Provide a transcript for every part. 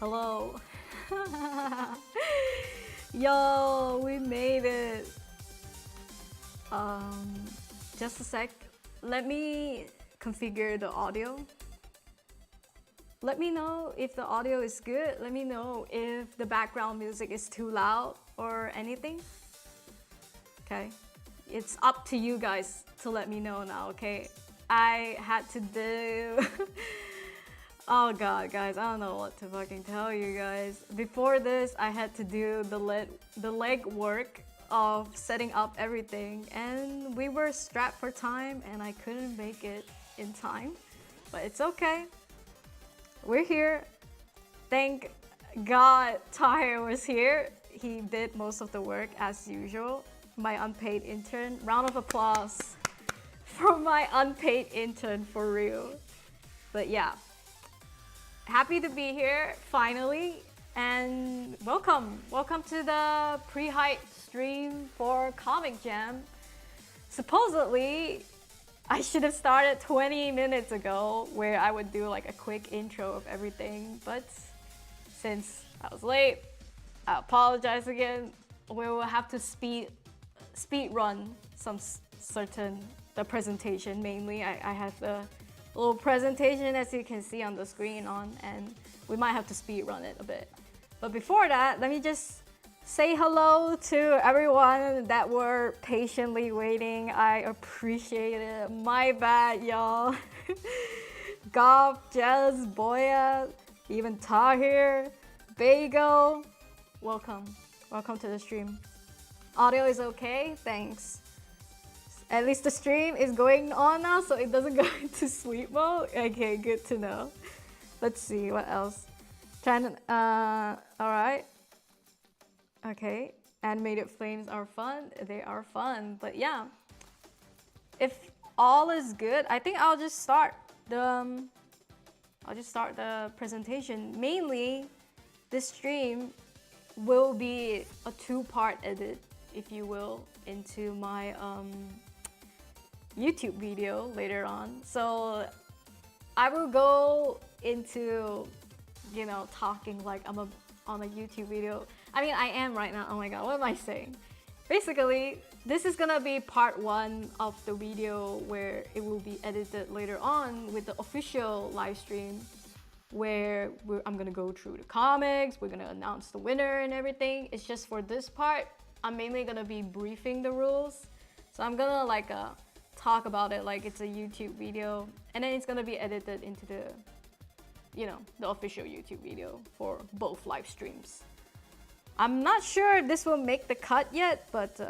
Hello. Yo, we made it. Just a sec. Let me configure the audio. Let me know if the audio is good. Let me know if the background music is too loud or anything. Okay. It's up to you guys to let me know now, okay? I had to do... Oh god, guys, I don't know what to fucking tell you guys. Before this, I had to do the leg work of setting up everything, and we were strapped for time and I couldn't make it in time. But it's okay. We're here. Thank God Tahir was here. He did most of the work as usual. My unpaid intern. Round of applause for my unpaid intern, for real. But yeah. Happy to be here, finally, and welcome to the pre-hype stream for Comic Jam. Supposedly, I should have started 20 minutes ago, where I would do like a quick intro of everything, but since I was late, I apologize again. We will have to speed run some the presentation mainly. I have the little presentation, as you can see on the screen and we might have to speed run it a bit. But before that, let me just say hello to everyone that were patiently waiting. I appreciate it. My bad, y'all. Goff, Jez, Boya, even Tahir, Bagel. Welcome to the stream. Audio is okay, thanks. At least the stream is going on now, so it doesn't go into sleep mode. Okay, good to know. Let's see, what else? Alright. Okay, animated flames are fun. They are fun, but yeah. If all is good, I think I'll just start the presentation. Mainly, this stream will be a two-part edit, if you will, into my YouTube video later on. So I will go into, you know, talking like I'm on a YouTube video. I mean, I am right now. Oh my god, what am I saying? Basically, this is gonna be part one of the video where it will be edited later on with the official live stream, where I'm gonna go through the comics, we're gonna announce the winner and everything. It's just for this part, I'm mainly gonna be briefing the rules. So I'm gonna like talk about it like it's a YouTube video, and then it's gonna be edited into the, you know, the official YouTube video for both live streams. I'm not sure this will make the cut yet, but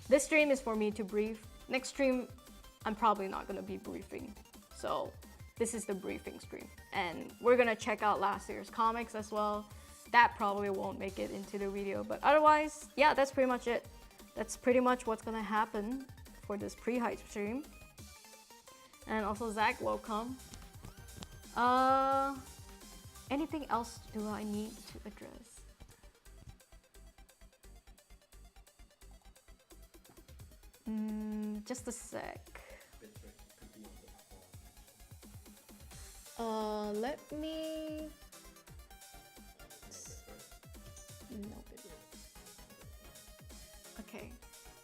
this stream is for me to brief. Next stream, I'm probably not gonna be briefing. So this is the briefing stream. And we're gonna check out last year's comics as well. That probably won't make it into the video, but otherwise, yeah, that's pretty much it. That's pretty much what's gonna happen for this pre-hype stream. And also Zach, welcome. Anything else do I need to address? Just a sec. Let me... No bitrate. Okay.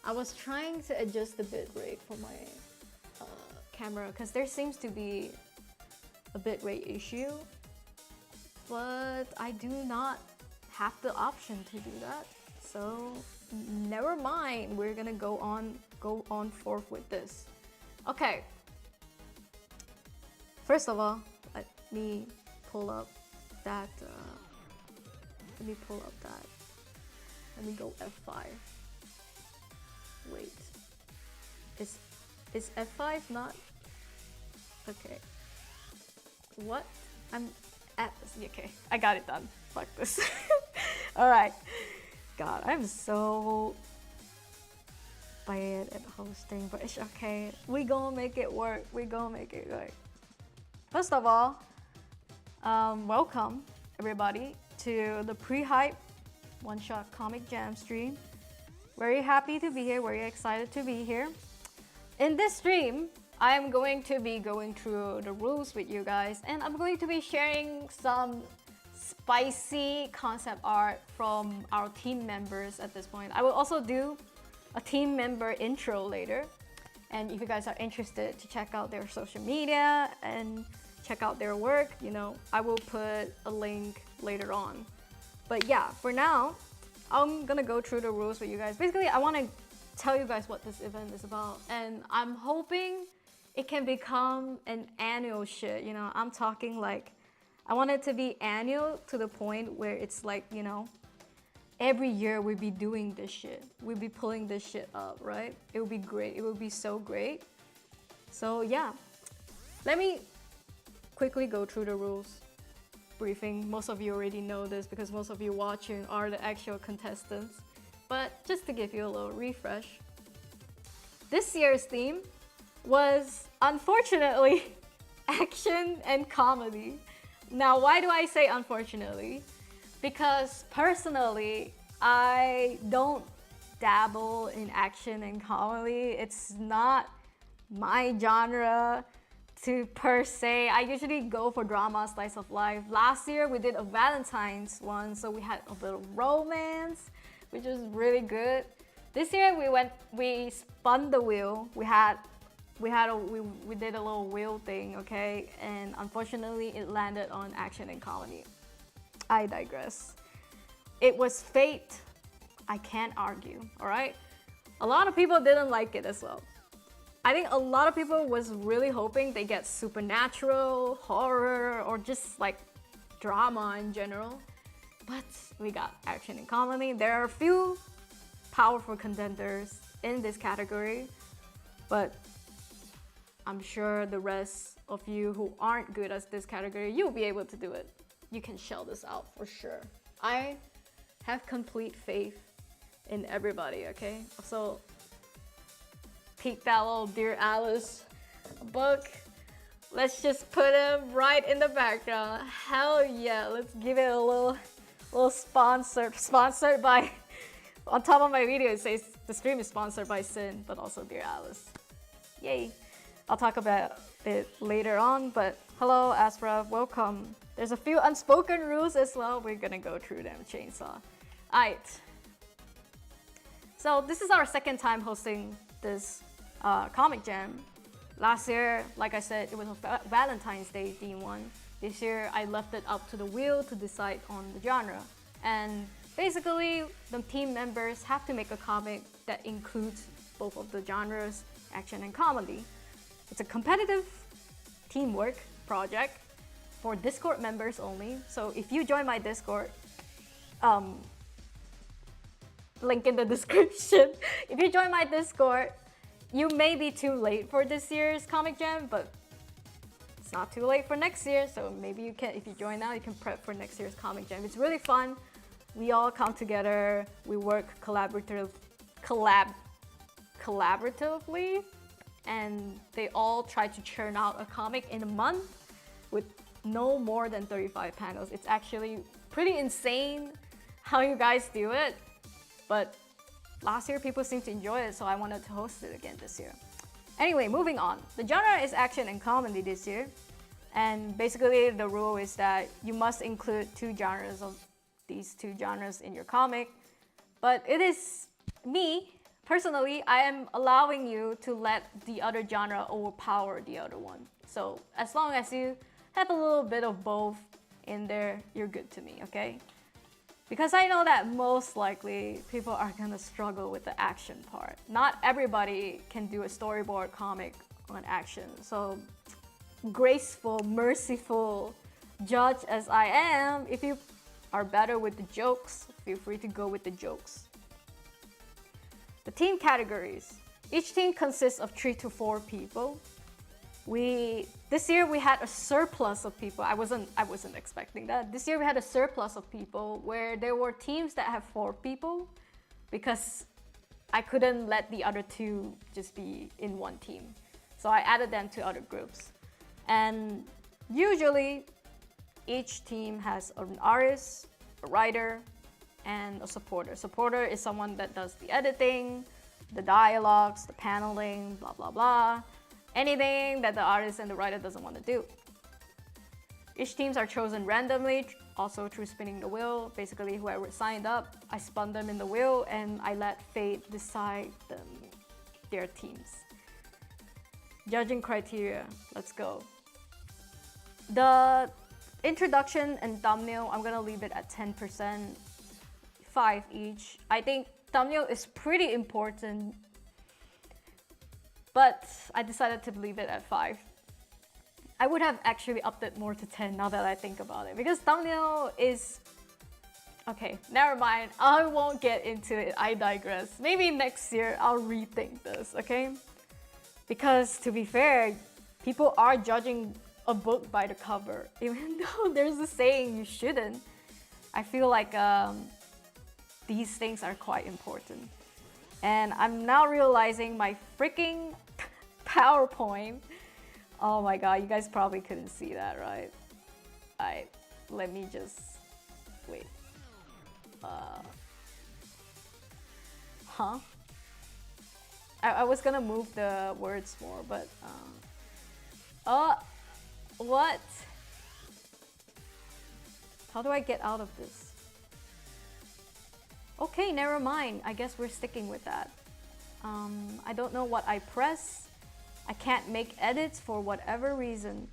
I was trying to adjust the bitrate for my camera because there seems to be a bitrate issue, but I do not have the option to do that. So never mind. We're gonna go on forth with this. Okay. First of all, let me pull up that. Let me go F5. Wait, is F5 not? Okay. What? I'm at, okay, I got it done. Fuck this. Alright. God, I'm so bad at hosting, but it's okay. We gonna make it work. First of all, welcome everybody to the pre-hype one-shot Comic Jam stream. Very happy to be here, very excited to be here. In this stream, I am going to be going through the rules with you guys, and I'm going to be sharing some spicy concept art from our team members at this point. I will also do a team member intro later. And if you guys are interested to check out their social media and check out their work, you know, I will put a link later on. But yeah, for now, I'm gonna go through the rules with you guys. Basically, I want to tell you guys what this event is about, and I'm hoping it can become an annual shit. You know, I'm talking like, I want it to be annual to the point where it's like, you know, every year we'd be doing this shit. We'd be pulling this shit up, right? It would be great. It would be so great. So yeah, let me quickly go through the rules briefing. Most of you already know this because most of you watching are the actual contestants. But just to give you a little refresh, this year's theme was unfortunately action and comedy. Now, why do I say unfortunately? Because personally, I don't dabble in action and comedy. It's not my genre to per se. I usually go for drama, slice of life. Last year we did a Valentine's one, so we had a bit of romance, which was really good. This year we spun the wheel. We did a little wheel thing, okay? And unfortunately it landed on action and comedy. I digress. It was fate. I can't argue, all right? A lot of people didn't like it as well. I think a lot of people was really hoping they get supernatural, horror, or just like drama in general. But we got action and comedy. There are a few powerful contenders in this category, but I'm sure the rest of you who aren't good at this category, you'll be able to do it. You can shell this out for sure. I have complete faith in everybody, okay? So peek that little Dear Alice book. Let's just put him right in the background. Hell yeah, let's give it a little sponsored by, on top of my video it says the stream is sponsored by Sin, but also Dear Alice. Yay. I'll talk about it later on, but hello Asra, welcome. There's a few unspoken rules as well. We're gonna go through them, Chainsaw. Alright. So this is our second time hosting this comic jam. Last year, like I said, it was a Valentine's Day theme one. This year, I left it up to the wheel to decide on the genre. And basically, the team members have to make a comic that includes both of the genres, action and comedy. It's a competitive teamwork project for Discord members only. So if you join my Discord, link in the description. If you join my Discord, you may be too late for this year's Comic Jam, but it's not too late for next year. So maybe you can, if you join now, you can prep for next year's Comic Jam. It's really fun. We all come together. We work collaboratively, and they all try to churn out a comic in a month with no more than 35 panels. It's actually pretty insane how you guys do it, but last year people seemed to enjoy it, so I wanted to host it again this year. Anyway, moving on. The genre is action and comedy this year, and basically the rule is that you must include these two genres in your comic, but it is me, personally, I am allowing you to let the other genre overpower the other one. So as long as you have a little bit of both in there, you're good to me, okay? Because I know that most likely people are gonna struggle with the action part. Not everybody can do a storyboard comic on action. So graceful, merciful judge as I am, if you are better with the jokes, feel free to go with the jokes. The team categories. Each team consists of 3 to 4 people. This year we had a surplus of people. I wasn't expecting that. This year we had a surplus of people where there were teams that have 4 people because I couldn't let the other 2 just be in one team. So I added them to other groups. And usually each team has an artist, a writer, and a supporter. Supporter is someone that does the editing, the dialogues, the paneling, blah, blah, blah. Anything that the artist and the writer doesn't want to do. Each teams are chosen randomly, also through spinning the wheel. Basically, whoever signed up, I spun them in the wheel and I let fate decide their teams. Judging criteria, let's go. The introduction and thumbnail, I'm gonna leave it at 10%, 5 each. I think thumbnail is pretty important, but I decided to leave it at 5. I would have actually upped it more to 10 now that I think about it, because thumbnail is... Okay, never mind. I won't get into it. I digress. Maybe next year I'll rethink this, okay? Because to be fair, people are judging a book by the cover, even though there's a saying you shouldn't. I feel like these things are quite important. And I'm now realizing my freaking PowerPoint. Oh my god, you guys probably couldn't see that, right? Alright, let me just... wait. I was gonna move the words more, but... what? How do I get out of this? Okay, never mind. I guess we're sticking with that. I don't know what I press. I can't make edits for whatever reason.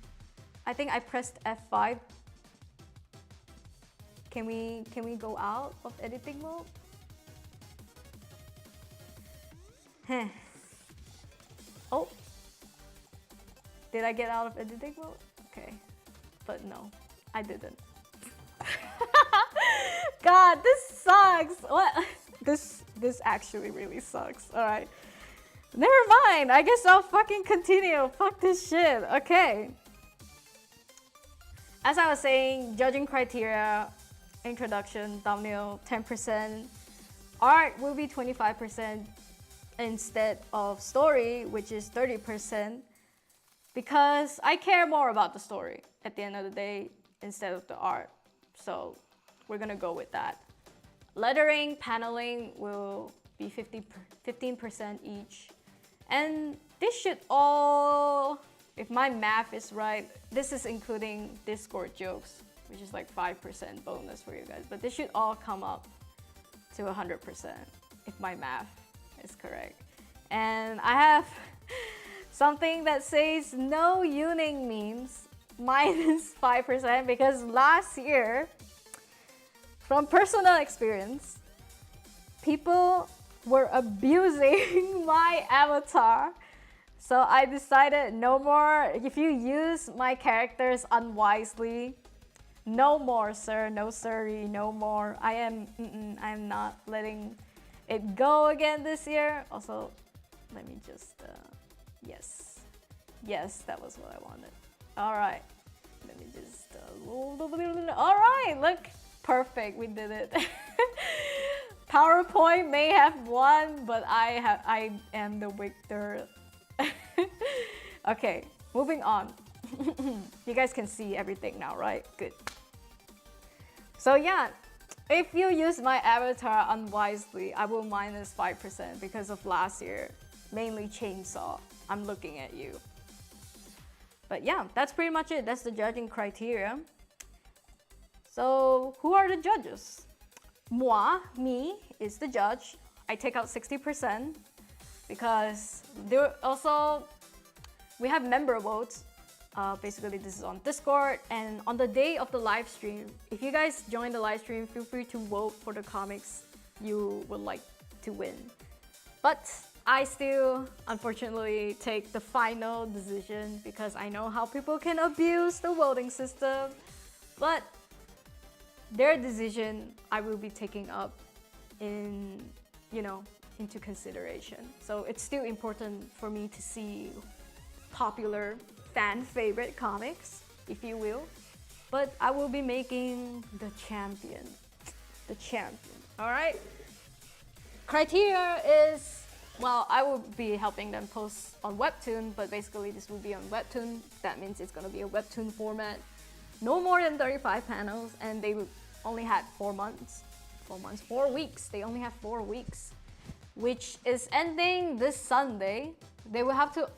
I think I pressed F5. Can we go out of editing mode? Heh. Oh. Did I get out of editing mode? Okay. But no, I didn't. God, this sucks. What? This actually really sucks. All right. Never mind. I guess I'll fucking continue. Fuck this shit. Okay. As I was saying, judging criteria, introduction, thumbnail, 10%. Art will be 25% instead of story, which is 30%. Because I care more about the story at the end of the day instead of the art. So we're gonna go with that. Lettering, paneling will be 15% each. And this should all, if my math is right, this is including Discord jokes, which is like 5% bonus for you guys. But this should all come up to 100% if my math is correct. And I have something that says no yuuning memes, minus 5%, because last year, from personal experience, people were abusing my avatar. So I decided no more. If you use my characters unwisely, no more, sir. No sirree, no more. I'm not letting it go again this year. Also, let me just, yes. Yes, that was what I wanted. All right. Let me just, all right, look. Perfect, we did it. PowerPoint may have won, but I am the victor. Okay, moving on. You guys can see everything now, right? Good. So yeah, if you use my avatar unwisely, I will minus 5% because of last year. Mainly chainsaw. I'm looking at you. But yeah, that's pretty much it. That's the judging criteria. So who are the judges? Me, is the judge. I take out 60% because we have member votes. Basically, this is on Discord, and on the day of the live stream, if you guys join the live stream, feel free to vote for the comics you would like to win. But I still, unfortunately, take the final decision because I know how people can abuse the voting system. But their decision, I will be taking up into consideration. So it's still important for me to see popular fan favorite comics, if you will. But I will be making the champion. All right. Criteria is, well, I will be helping them post on Webtoon, but basically this will be on Webtoon. That means it's gonna be a Webtoon format. No more than 35 panels, and they only had 4 weeks. They only have 4 weeks, which is ending this Sunday. They will have to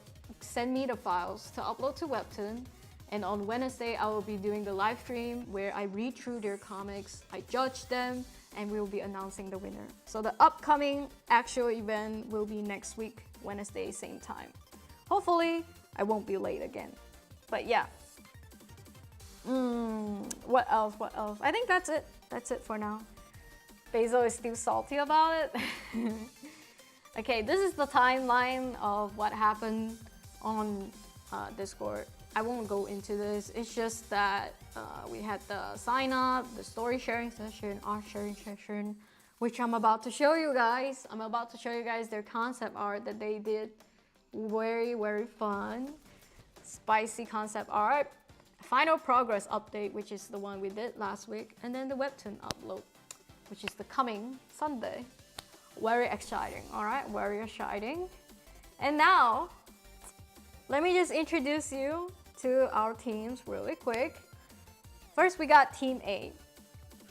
send me the files to upload to Webtoon, And on Wednesday, I will be doing the live stream where I read through their comics, I judge them, and we will be announcing the winner. So the upcoming actual event will be next week, Wednesday, same time. Hopefully, I won't be late again. But yeah. What else? What else? I think that's it. That's it for now. Basil is still salty about it. Okay, this is the timeline of what happened on Discord. I won't go into this. It's just that we had the sign up, the story sharing session, art sharing session, which I'm about to show you guys. I'm about to show you guys their concept art that they did. Very, very fun. Spicy concept art. Final progress update, which is the one we did last week. And then the webtoon upload, which is the coming Sunday. Very exciting, all right? Very exciting. And now, let me just introduce you to our teams really quick. First, we got Team A,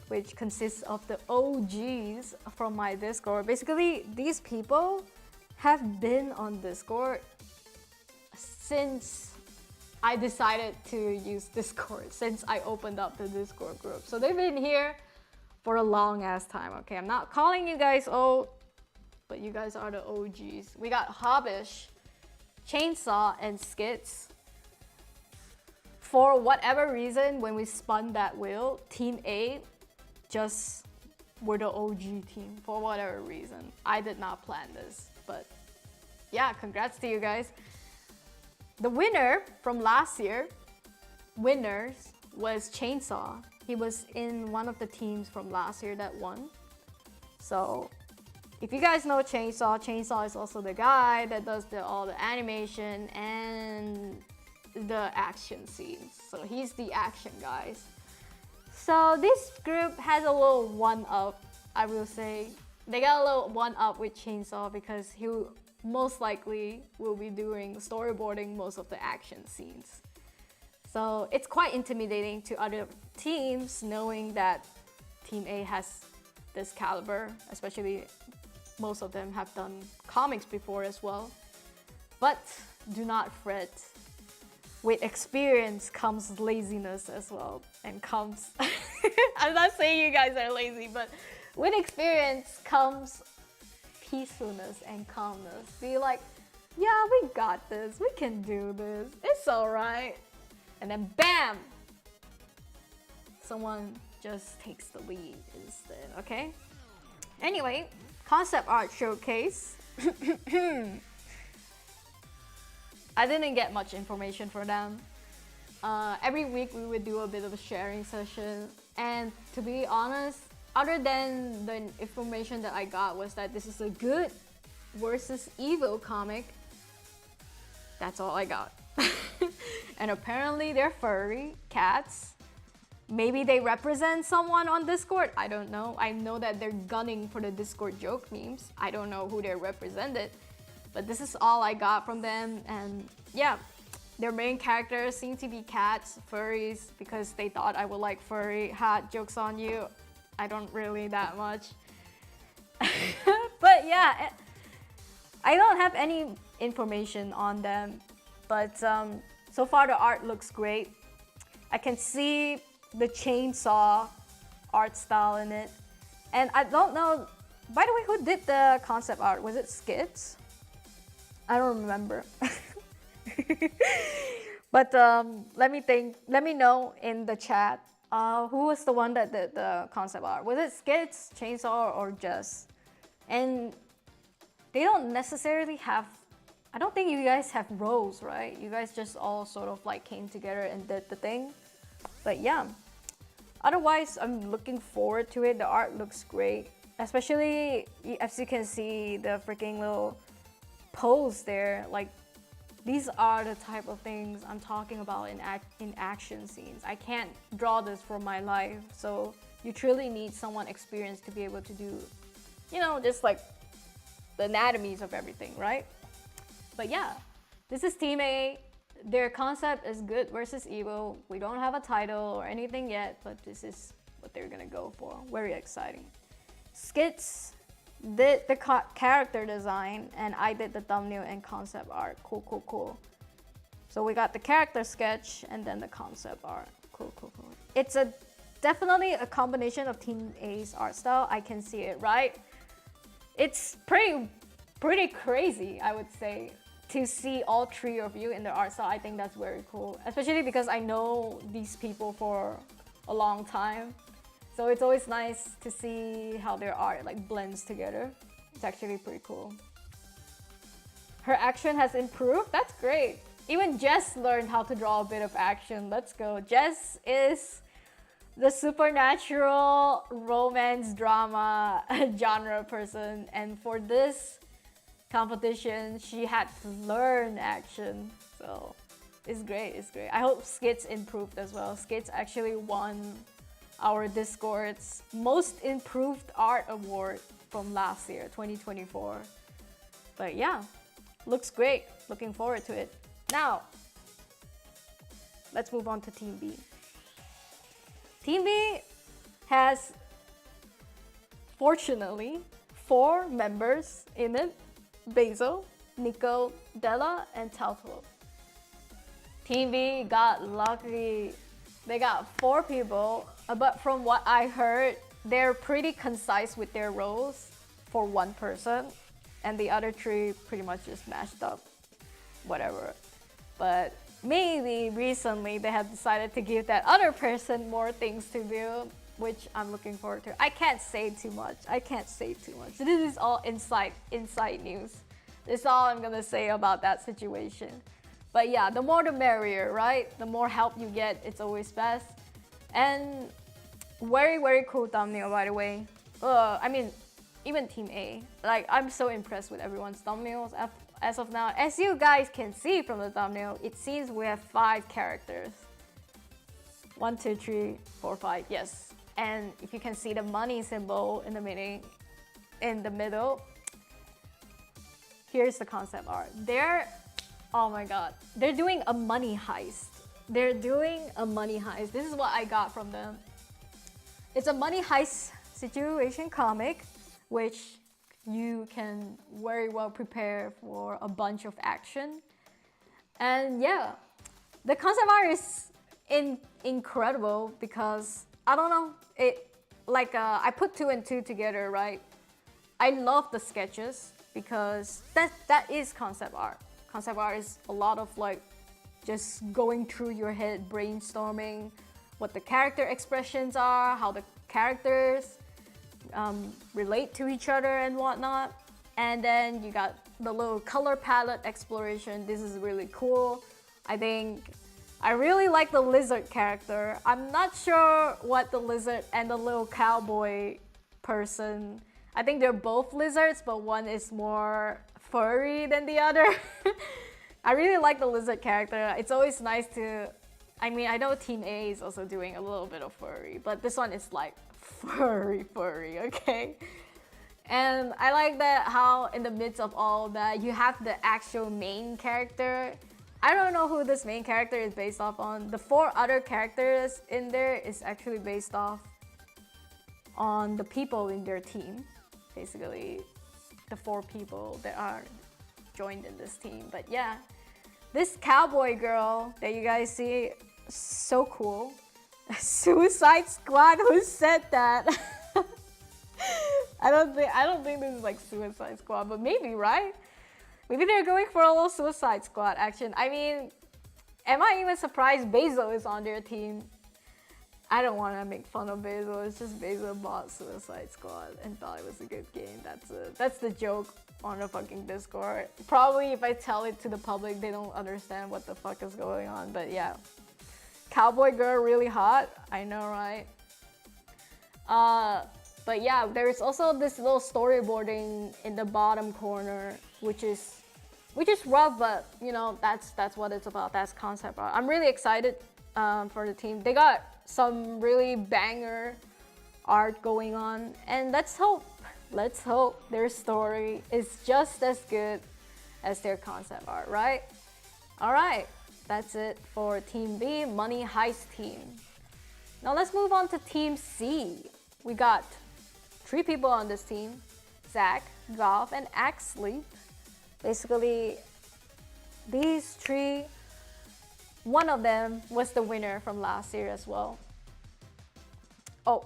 which consists of the OGs from my Discord. Basically, these people have been on Discord since I decided to use Discord, since I opened up the Discord group. So they've been here for a long ass time, okay? I'm not calling you guys old, but you guys are the OGs. We got Hobbish, Chainsaw, and Skits. For whatever reason, when we spun that wheel, Team A just were the OG team for whatever reason. I did not plan this, but yeah, congrats to you guys. The winner from last year, winners, was Chainsaw. He was in one of the teams from last year that won. So if you guys know Chainsaw, Chainsaw is also the guy that does all the animation and the action scenes. So he's the action guys. So this group has a little one-up, I will say. They got a little one-up with Chainsaw because he most likely will be doing storyboarding most of the action scenes. So it's quite intimidating to other teams knowing that Team A has this caliber, especially most of them have done comics before as well. But do not fret. With experience comes laziness as well, and comes I'm not saying you guys are lazy, but with experience comes peacefulness and calmness. Be like, yeah, we got this, we can do this, it's alright. And then bam! Someone just takes the lead instead, okay? Anyway, concept art showcase. I didn't get much information for them. Every week we would do a bit of a sharing session, and to be honest, other than the information that I got was that this is a good versus evil comic. That's all I got. And apparently they're furry cats. Maybe they represent someone on Discord. I don't know. I know that they're gunning for the Discord joke memes. I don't know who they're represented. But this is all I got from them. And yeah, their main characters seem to be cats, furries, because they thought I would like furry. Ha, joke's on you. I don't really that much. But yeah, I don't have any information on them. But so far the art looks great. I can see the chainsaw art style in it. And I don't know, by the way, who did the concept art? Was it Skits? I don't remember. But let me know in the chat who was the one that did the concept art. Was it Skits, Chainsaw, or Jess? And they don't necessarily have, I don't think you guys have roles, right? You guys just all sort of like came together and did the thing. But yeah, otherwise I'm looking forward to it. The art looks great, especially as you can see the freaking little pose there. Like, these are the type of things I'm talking about in action scenes. I can't draw this for my life, so you truly need someone experienced to be able to do, you know, just like the anatomies of everything, right? But yeah, this is Team A. Their concept is good versus evil. We don't have a title or anything yet, but this is what they're gonna go for. Very exciting. Skits did the character design, and I did the thumbnail and concept art. Cool, cool, cool. So we got the character sketch and then the concept art. Cool, cool, cool. It's definitely a combination of Team A's art style. I can see it, right? It's pretty crazy, I would say, to see all three of you in the art style. I think that's very cool, especially because I know these people for a long time. So it's always nice to see how their art like blends together. It's actually pretty cool. Her action has improved. That's great. Even Jess learned how to draw a bit of action. Let's go. Jess is the supernatural romance drama genre person, and for this competition she had to learn action, so it's great, it's great. I hope Skits improved as well. Skits actually won our Discord's most improved art award from last year, 2024. But yeah, looks great, looking forward to it. Now let's move on to Team B. Team B has, fortunately, 4 members in it: Basil, Nico, Della, and Talfo. Team B got lucky. They got 4 people, but from what I heard, they're pretty concise with their roles for 1 person, and the other 3 pretty much just mashed up, whatever. But maybe recently they have decided to give that other person more things to do, which I'm looking forward to. I can't say too much. I can't say too much. This is all inside news. That's all I'm gonna say about that situation. But yeah, the more the merrier, right? The more help you get, it's always best. And very cool thumbnail, by the way. I mean, even Team A. Like, I'm so impressed with everyone's thumbnails as of now. As you guys can see from the thumbnail, it seems we have 5 characters. 1, 2, 3, 4, 5, yes. And if you can see the money symbol in the middle, here's the concept art. Oh my god, they're doing a money heist. They're doing a money heist. This is what I got from them. It's a money heist situation comic, which you can very well prepare for a bunch of action. And yeah, the concept art is incredible because, I don't know, I put 2 and 2 together, right? I love the sketches because that is concept art. Concept art is a lot of like just going through your head, brainstorming what the character expressions are, how the characters relate to each other and whatnot. And then you got the little color palette exploration. This is really cool. I really like the lizard character. I'm not sure what the lizard and the little cowboy person, I think they're both lizards, but one is more furry than the other. I really like the lizard character. It's always nice to, I mean, I know Team A is also doing a little bit of furry, but this one is like furry, okay? And I like that how in the midst of all that, you have the actual main character. I don't know who this main character is based off on. The 4 other characters in there is actually based off on the people in their team. Basically, the 4 people that are joined in this team. But yeah, this cowboy girl that you guys see, so cool. Suicide Squad, who said that? I don't think this is like Suicide Squad, but maybe, right? Maybe they're going for a little Suicide Squad action. I mean, am I even surprised Basil is on their team? I don't want to make fun of Basil. It's just Basil bought Suicide Squad and thought it was a good game. That's the joke on the fucking Discord. Probably if I tell it to the public, they don't understand what the fuck is going on. But yeah, cowboy girl really hot. I know, right? But yeah, there's also this little storyboarding in the bottom corner, which is rough, but you know, that's what it's about. That's concept art. I'm really excited for the team. They got some really banger art going on, and let's hope their story is just as good as their concept art, right? All right, that's it for Team B, Money Heist team. Now let's move on to Team C. We got 3 people on this team: Zach, Golf, and Axley. Basically, these 3 one of them was the winner from last year as well. Oh,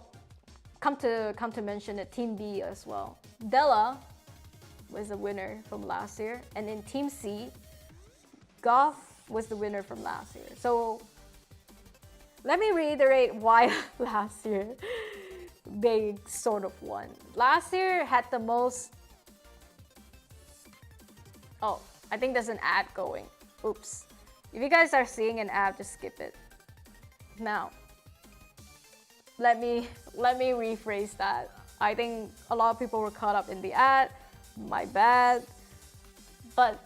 come to mention it, Team B as well. Della was the winner from last year, and in Team C, Goth was the winner from last year. So let me reiterate why last year they sort of won. Last year had the most... Oh, I think there's an ad going. Oops. If you guys are seeing an ad, just skip it. Now, let me rephrase that. I think a lot of people were caught up in the ad. My bad. But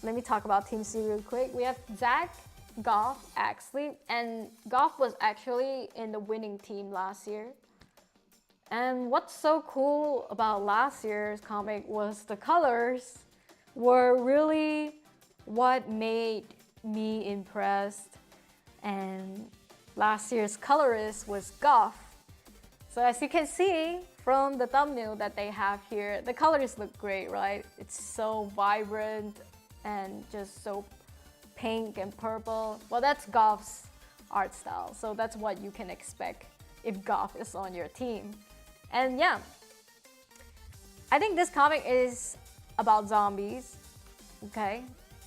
let me talk about Team C real quick. We have Zach, Goth, Axley, and Goth was actually in the winning team last year. And what's so cool about last year's comic was the colors were really what made me impressed. And last year's colorist was Goth. So as you can see from the thumbnail that they have here, the colors look great, right? It's so vibrant and just so pink and purple. Well, that's Goth's art style, so that's what you can expect if Goth is on your team. And yeah, I think this comic is about zombies, okay?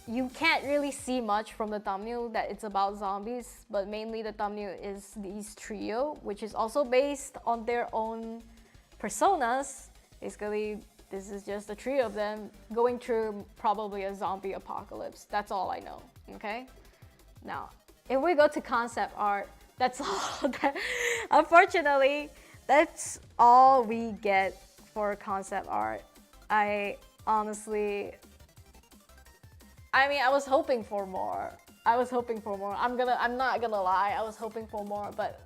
You can't really see much from the thumbnail that it's about zombies, but mainly the thumbnail is these trio, which is also based on their own personas. Basically, this is just the trio of them going through probably a zombie apocalypse. That's all I know, okay? Now, if we go to concept art, that's all that, unfortunately, that's all we get for concept art. I was hoping for more. I'm not gonna lie, I was hoping for more, but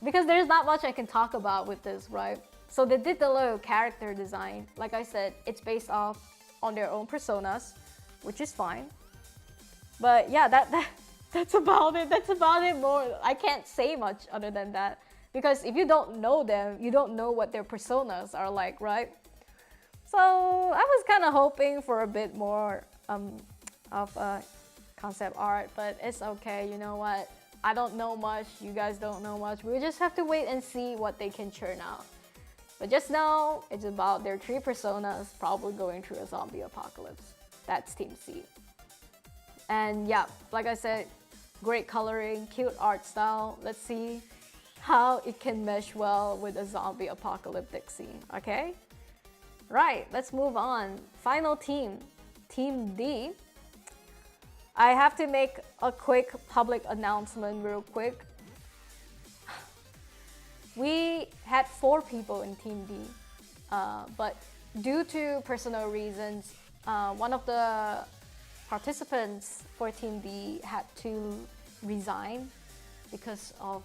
because there's not much I can talk about with this, right? So they did the little character design. Like I said, it's based off on their own personas, which is fine. But yeah, that's about it. That's about it more. I can't say much other than that. Because if you don't know them, you don't know what their personas are like, right? So I was kind of hoping for a bit more of concept art, but it's okay. You know what? I don't know much. You guys don't know much. We just have to wait and see what they can churn out. But just know it's about their three personas probably going through a zombie apocalypse. That's Team C. And yeah, like I said, great coloring, cute art style. Let's see how it can mesh well with a zombie apocalyptic scene, okay? Right, let's move on. Final team, Team D. I have to make a quick public announcement real quick. We had 4 people in Team D, but due to personal reasons, one of the participants for Team D had to resign because of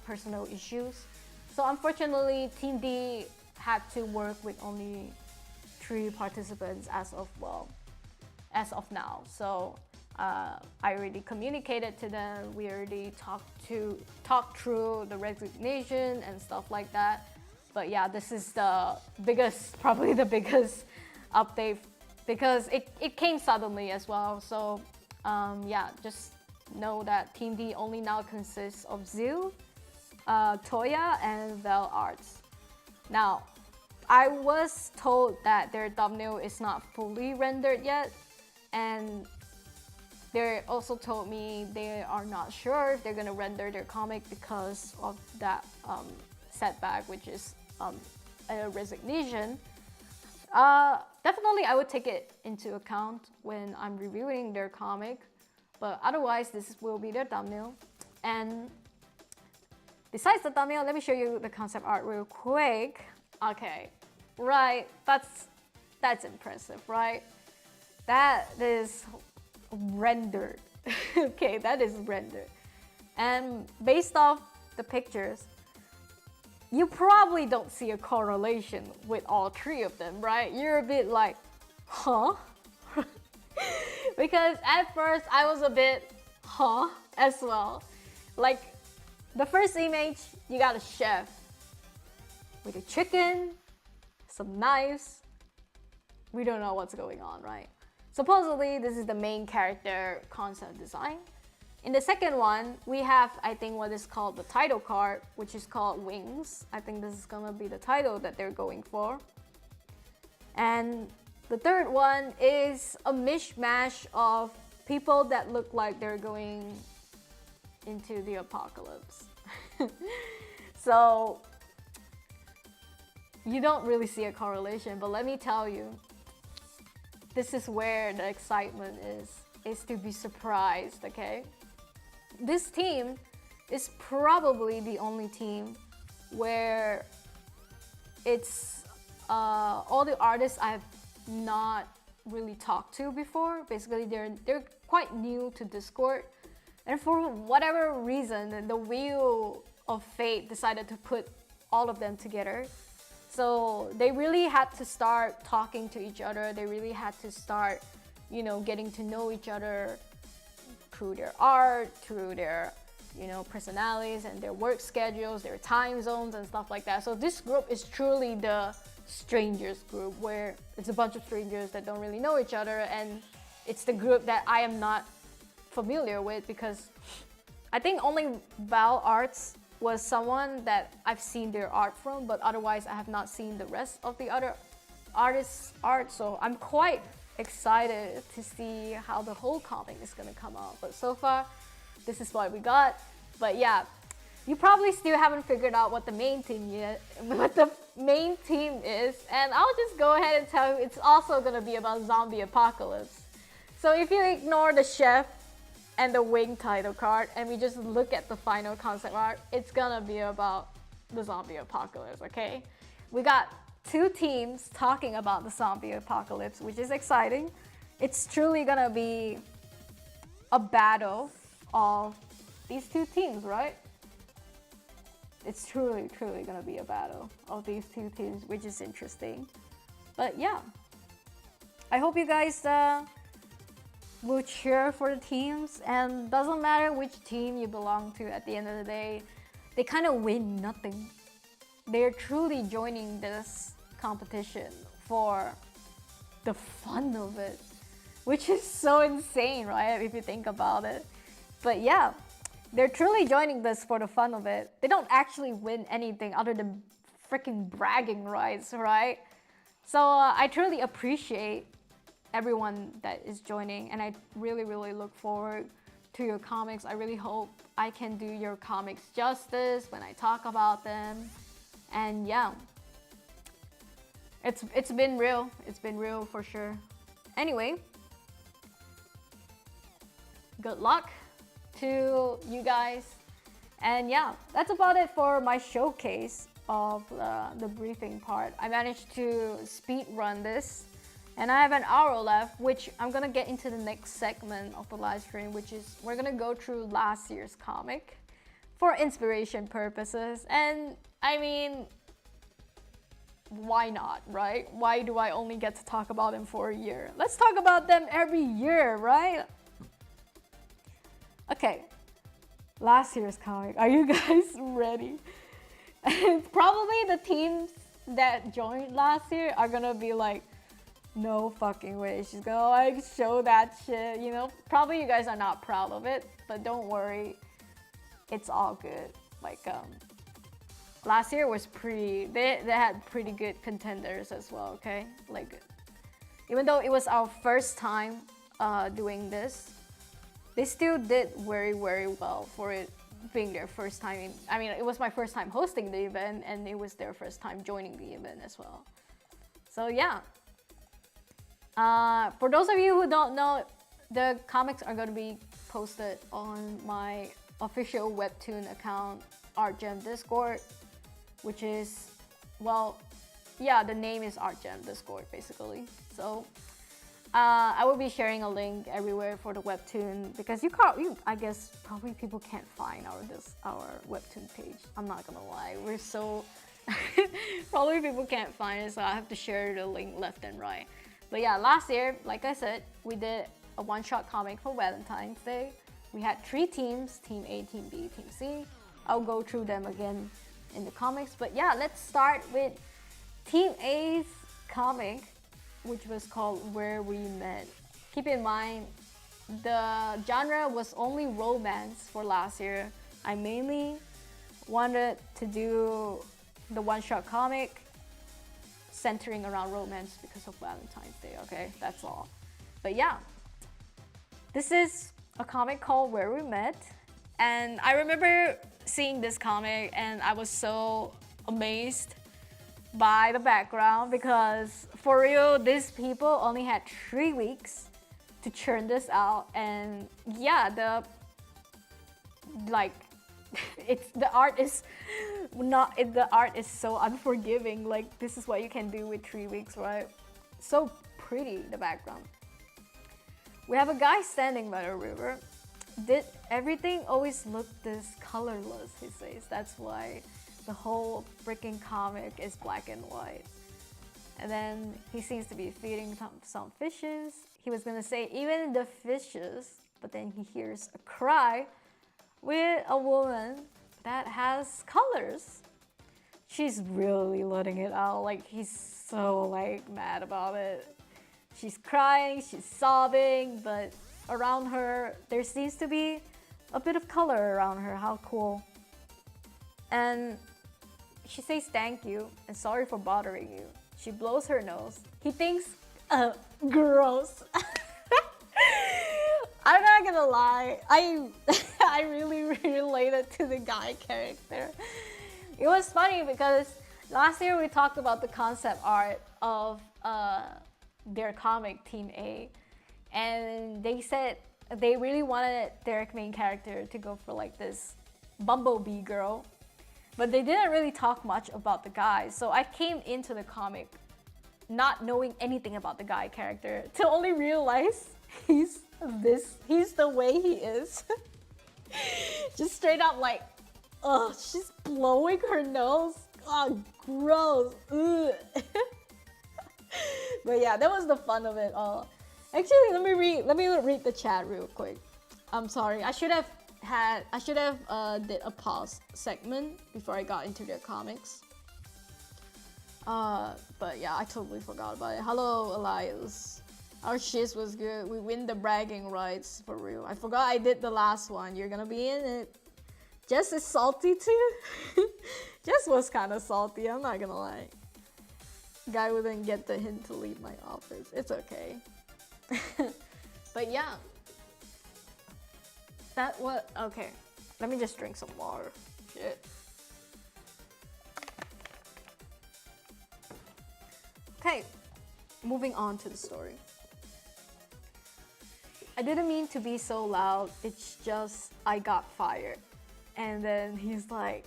personal issues. So unfortunately, Team D had to work with only 3 participants as of now. So I already communicated to them. We already talked through the resignation and stuff like that. But yeah, this is probably the biggest update because it came suddenly as well. So yeah, just know that Team D only now consists of Zil, Toya, and Vel Arts. Now, I was told that their thumbnail is not fully rendered yet, and they also told me they are not sure if they're gonna render their comic because of that setback, which is a resignation. Definitely, I would take it into account when I'm reviewing their comic, but otherwise, this will be their thumbnail. And besides the thumbnail, let me show you the concept art real quick. Okay, right, that's impressive, right? That is rendered. Okay, that is rendered. And based off the pictures, you probably don't see a correlation with all 3 of them, right? You're a bit like, huh? Because at first I was a bit, huh, as well. Like, the first image, you got a chef with a chicken, some knives. We don't know what's going on, right? Supposedly, this is the main character concept design. In the second one, we have, I think, what is called the title card, which is called Wings. I think this is gonna be the title that they're going for. And the third one is a mishmash of people that look like they're going into the apocalypse. So you don't really see a correlation, but let me tell you, this is where the excitement is to be surprised, okay? This team is probably the only team where it's all the artists I've not really talked to before. Basically, they're quite new to Discord, and for whatever reason, the wheel of fate decided to put all of them together. So they really had to start talking to each other. They really had to start, you know, getting to know each other through their art, through their, you know, personalities and their work schedules, their time zones and stuff like that. So this group is truly the strangers group, where it's a bunch of strangers that don't really know each other, and it's the group that I am not familiar with, because I think only Val Arts was someone that I've seen their art from, but otherwise I have not seen the rest of the other artists' art. So I'm quite excited to see how the whole comic is gonna come out. But so far, this is what we got. But yeah, you probably still haven't figured out what the main theme yet, what the main theme is, and I'll just go ahead and tell you it's also gonna be about zombie apocalypse. So if you ignore the chef and the wing title card and we just look at the final concept art, it's gonna be about the zombie apocalypse, okay? We got two teams talking about the zombie apocalypse, which is exciting. It's truly gonna be a battle of these two teams, right? It's truly gonna be a battle of these two teams, which is interesting. But yeah, I hope you guys will cheer for the teams, and doesn't matter which team you belong to, at the end of the day, they kind of win nothing. They're truly joining this competition for the fun of it, which is so insane, right? If you think about it. But yeah, they're truly joining this for the fun of it. They don't actually win anything other than freaking bragging rights, right? So I truly appreciate everyone that is joining, and I really look forward to your comics. I really hope I can do your comics justice when I talk about them. And yeah, it's been real. It's been real for sure. Anyway, good luck to you guys. And yeah, that's about it for my showcase of the briefing part. I managed to speed run this, and I have an hour left, which I'm gonna get into the next segment of the live stream, which is we're gonna go through last year's comic for inspiration purposes. And I mean, why not, right? Why do I only get to talk about them for a year? Let's talk about them every year, right? Okay, last year's comic. Are you guys ready? Probably the teams that joined last year are gonna be like, no fucking way, she's gonna like show that shit, you know? Probably you guys are not proud of it, but don't worry, it's all good. Like last year was they had pretty good contenders as well, okay? Like, even though it was our first time doing this, they still did very well for it being their first time. I mean, it was my first time hosting the event, and it was their first time joining the event as well. So yeah. For those of you who don't know, the comics are going to be posted on my official webtoon account, Art Gem Discord, which is, well, yeah, the name is Art Gem Discord basically. So I will be sharing a link everywhere for the webtoon, because I guess probably people can't find our webtoon page. I'm not gonna lie, we're so probably people can't find it, so I have to share the link left and right. But yeah, last year, like I said, we did a one-shot comic for Valentine's Day. We had 3 teams, Team A, Team B, Team C. I'll go through them again in the comics. But yeah, let's start with Team A's comic, which was called Where We Met. Keep in mind, the genre was only romance for last year, I mainly wanted to do the one-shot comic centering around romance because of Valentine's Day, okay? That's all. But yeah, this is a comic called Where We Met. And I remember seeing this comic and I was so amazed by the background because for real, these people only had 3 weeks to churn this out. And yeah, the art is so unforgiving. Like, this is what you can do with 3 weeks, right? So pretty, the background. We have a guy standing by the river. Did everything always look this colorless, he says. That's why the whole freaking comic is black and white. And then he seems to be feeding some fishes. He was gonna say even the fishes, but then he hears a cry with a woman that has colors. She's really letting it out. Like, he's so like mad about it. She's crying, she's sobbing, but around her there seems to be a bit of color around her. How cool. And she says thank you and sorry for bothering you. She blows her nose. He thinks, gross. I'm not gonna lie, I really related to the guy character. It was funny because last year we talked about the concept art of their comic Team A, and they said they really wanted their main character to go for like this bumblebee girl, but they didn't really talk much about the guy. So I came into the comic not knowing anything about the guy character to only realize he's the way he is. Just straight up like, oh, she's blowing her nose. Oh, gross. Ugh. But yeah, that was the fun of it all. Actually, let me read the chat real quick. I'm sorry. I should have did a pause segment before I got into their comics. But yeah, I totally forgot about it. Hello, Elias. Our shiz was good. We win the bragging rights for real. I forgot I did the last one. You're gonna be in it. Jess is salty too. Jess was kind of salty. I'm not gonna lie. Guy wouldn't get the hint to leave my office. It's okay. But yeah. Okay. Let me just drink some water. Shit. Okay. Moving on to the story. I didn't mean to be so loud. It's just I got fired. And then he's like,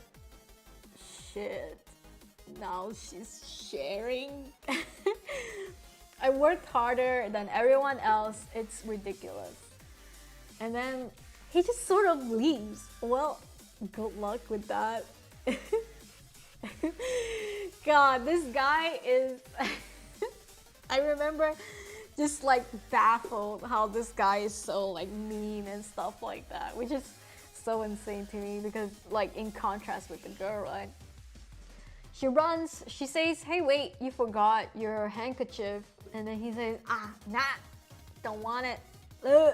shit. Now she's sharing. I worked harder than everyone else. It's ridiculous. And then he just sort of leaves. Well, good luck with that. God, this guy is... I remember just like baffled how this guy is so like mean and stuff like that, which is so insane to me because like in contrast with the girl, right? She runs, she says, hey wait, you forgot your handkerchief. And then he says, nah, don't want it. Ugh.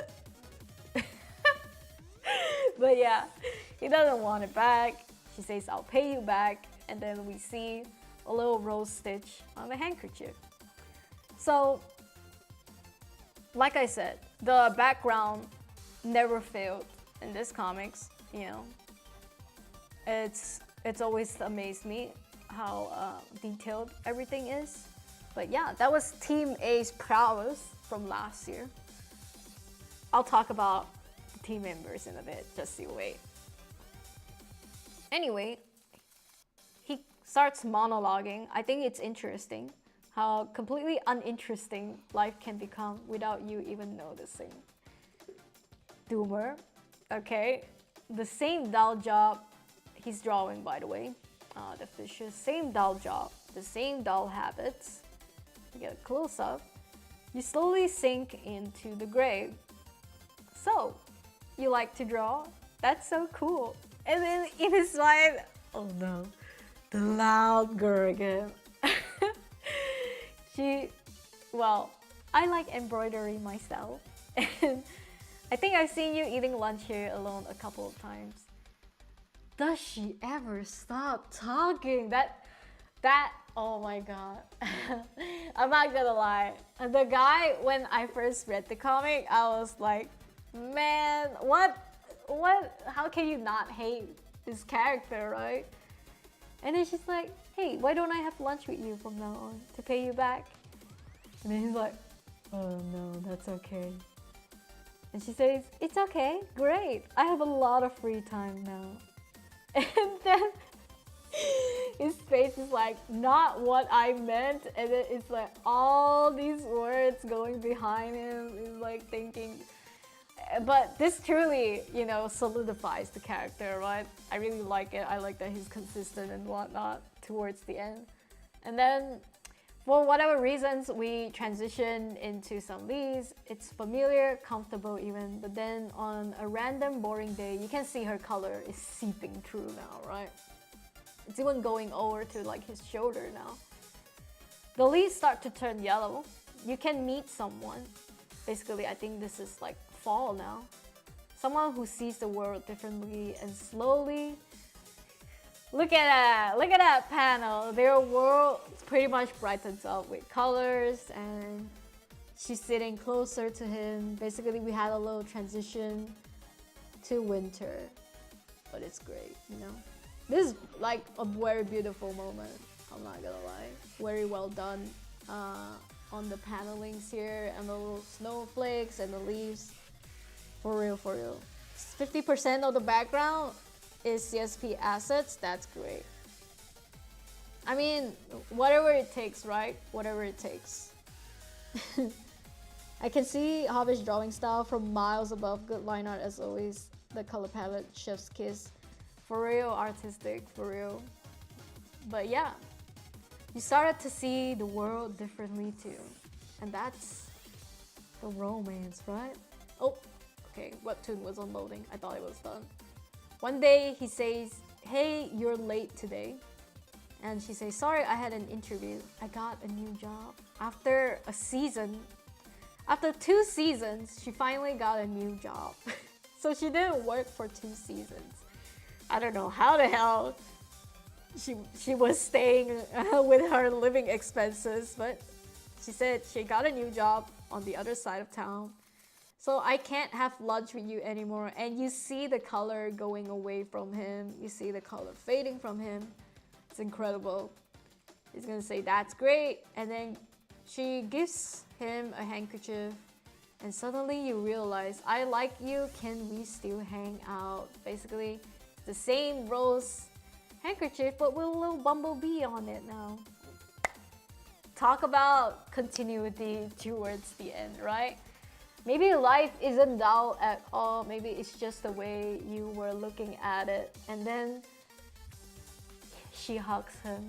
But yeah, he doesn't want it back. She says, I'll pay you back. And then we see a little rose stitch on the handkerchief. So, like I said, the background never failed in this comics, you know. It's always amazed me how detailed everything is. But yeah, that was Team A's prowess from last year. I'll talk about the team members in a bit, just you wait. Anyway, he starts monologuing. I think it's interesting how completely uninteresting life can become without you even noticing. Doomer, okay, the same dull job he's drawing, by the way. The fishes, same dull job, the same dull habits. You get a close-up. You slowly sink into the grave. So, you like to draw? That's so cool. And then in his mind, oh no, the loud girl again. Well, I like embroidery myself. And I think I've seen you eating lunch here alone a couple of times. Does she ever stop talking? That, oh my god. I'm not gonna lie. The guy, when I first read the comic, I was like, man, what, how can you not hate this character, right? And then she's like, hey, why don't I have lunch with you from now on to pay you back? And then he's like, oh no, that's okay. And she says, it's okay, great. I have a lot of free time now. And then his face is like, not what I meant. And then it's like all these words going behind him. He's like thinking, but this truly, you know, solidifies the character, right? I really like it. I like that he's consistent and whatnot towards the end. And then for whatever reasons, we transition into some leads. It's familiar, comfortable even, but then on a random boring day, you can see her color is seeping through now, right? It's even going over to like his shoulder now. The leaves start to turn yellow. You can meet someone. Basically, I think this is like fall now. Someone who sees the world differently and slowly. Look at that panel. Their world pretty much brightens up with colors, and she's sitting closer to him. Basically, we had a little transition to winter, but it's great, you know. This is like a very beautiful moment. I'm not gonna lie. Very well done on the panelings here and the little snowflakes and the leaves. For real, for real. 50% of the background is CSP assets. That's great. I mean, whatever it takes, right? Whatever it takes. I can see Hobbish drawing style from miles above. Good line art as always. The color palette, chef's kiss. For real, artistic, for real. But yeah, you started to see the world differently too. And that's the romance, right? Oh, okay, webtoon was unloading. I thought it was done. One day he says, hey, you're late today. And she says, sorry, I had an interview. I got a new job. After a season, after 2 seasons, she finally got a new job. So she didn't work for 2 seasons. I don't know how the hell she was staying with her living expenses, but she said she got a new job on the other side of town. So I can't have lunch with you anymore. And you see the color going away from him. You see the color fading from him. It's incredible. He's gonna say, that's great. And then she gives him a handkerchief. And suddenly you realize, I like you, can we still hang out? Basically, it's the same rose handkerchief, but with a little bumblebee on it now. Talk about continuity towards the end, right? Maybe life isn't dull at all. Maybe it's just the way you were looking at it. And then she hugs him.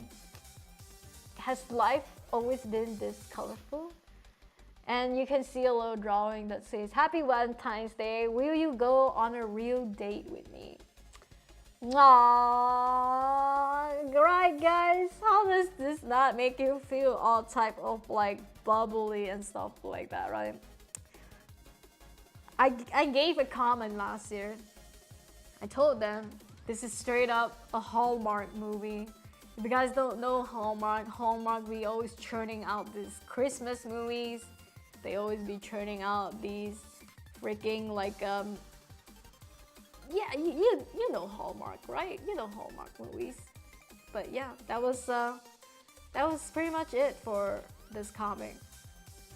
Has life always been this colorful? And you can see a little drawing that says, Happy Valentine's Day. Will you go on a real date with me? Aww. Right, guys? How does this not make you feel all type of like bubbly and stuff like that, right? I gave a comment last year. I told them this is straight up a Hallmark movie. If you guys don't know Hallmark, we always churning out these Christmas movies. They always be churning out these freaking like yeah, you know Hallmark, right? You know Hallmark movies. But yeah, that was pretty much it for this comic.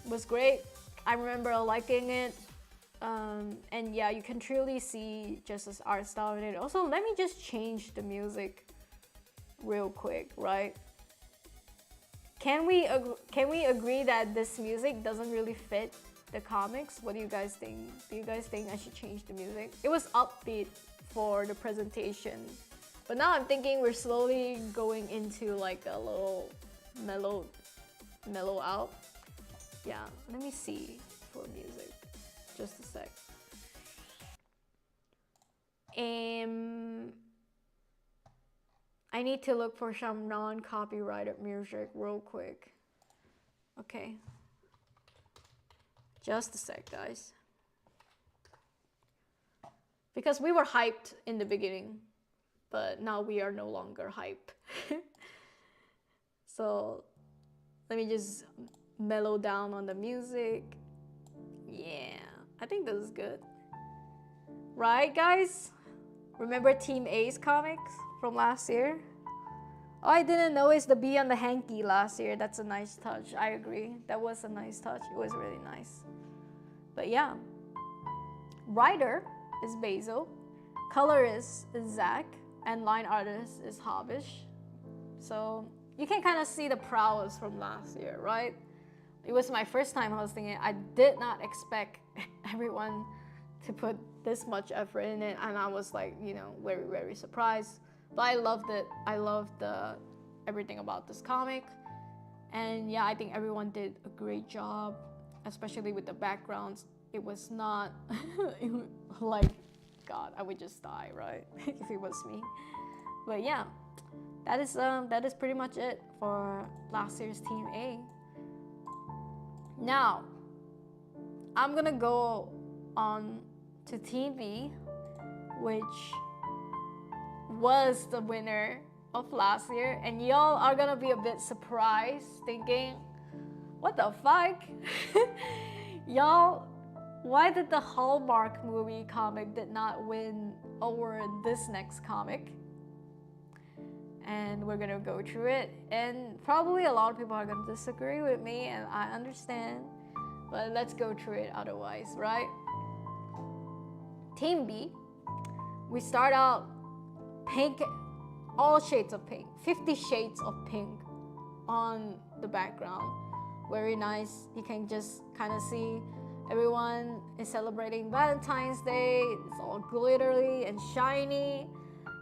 It was great. I remember liking it. And yeah, you can truly see just this art style in it. Also, let me just change the music real quick, right? Can we agree that this music doesn't really fit the comics? What do you guys think? Do you guys think I should change the music? It was upbeat for the presentation, but now I'm thinking we're slowly going into like a little mellow out. Yeah, let me see for music. Just a sec. I need to look for some non-copyrighted music real quick. Okay. Just a sec, guys. Because we were hyped in the beginning, but now we are no longer hype. So let me just mellow down on the music. Yeah, I think this is good. Right, guys? Remember Team A's comics from last year? Oh, I didn't notice the bee on the hanky last year. That's a nice touch. I agree. That was a nice touch. It was really nice. But yeah. Writer is Basil. Colorist is Zach. And line artist is Hobbish. So you can kind of see the prowess from last year, right? It was my first time hosting it. I did not expect everyone to put this much effort in it, and I was like, you know, very, very surprised. But I loved it. I loved everything about this comic. And yeah, I think everyone did a great job, especially with the backgrounds. It was not like, God, I would just die, right? If it was me. But yeah, that is pretty much it for last year's Team A. Now, I'm gonna go on to Team B, which was the winner of last year, and y'all are gonna be a bit surprised, thinking, what the fuck? Y'all, why did the Hallmark movie comic did not win over this next comic? And we're gonna go through it, and probably a lot of people are gonna disagree with me, and I understand, but let's go through it otherwise, right? Team B, we start out pink, all shades of pink, 50 shades of pink on the background. Very nice. You can just kind of see everyone is celebrating Valentine's Day. It's all glittery and shiny.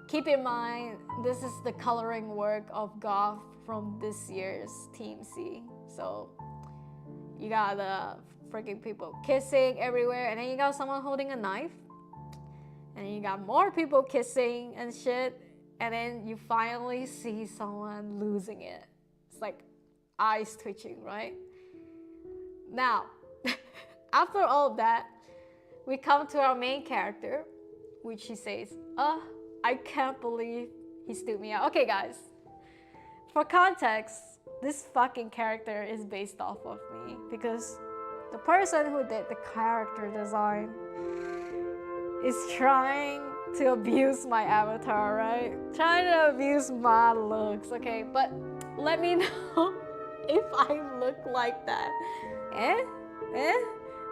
Keep in mind, this is the coloring work of Goth from this year's Team C. So you got the freaking people kissing everywhere, and then you got someone holding a knife, and then you got more people kissing and shit, and then you finally see someone losing it. It's like eyes twitching, right? Now, after all of that, we come to our main character, which he says, I can't believe he stood me out. Okay, guys, for context, this fucking character is based off of me, because the person who did the character design is trying to abuse my avatar, right? Trying to abuse my looks, okay? But let me know if I look like that.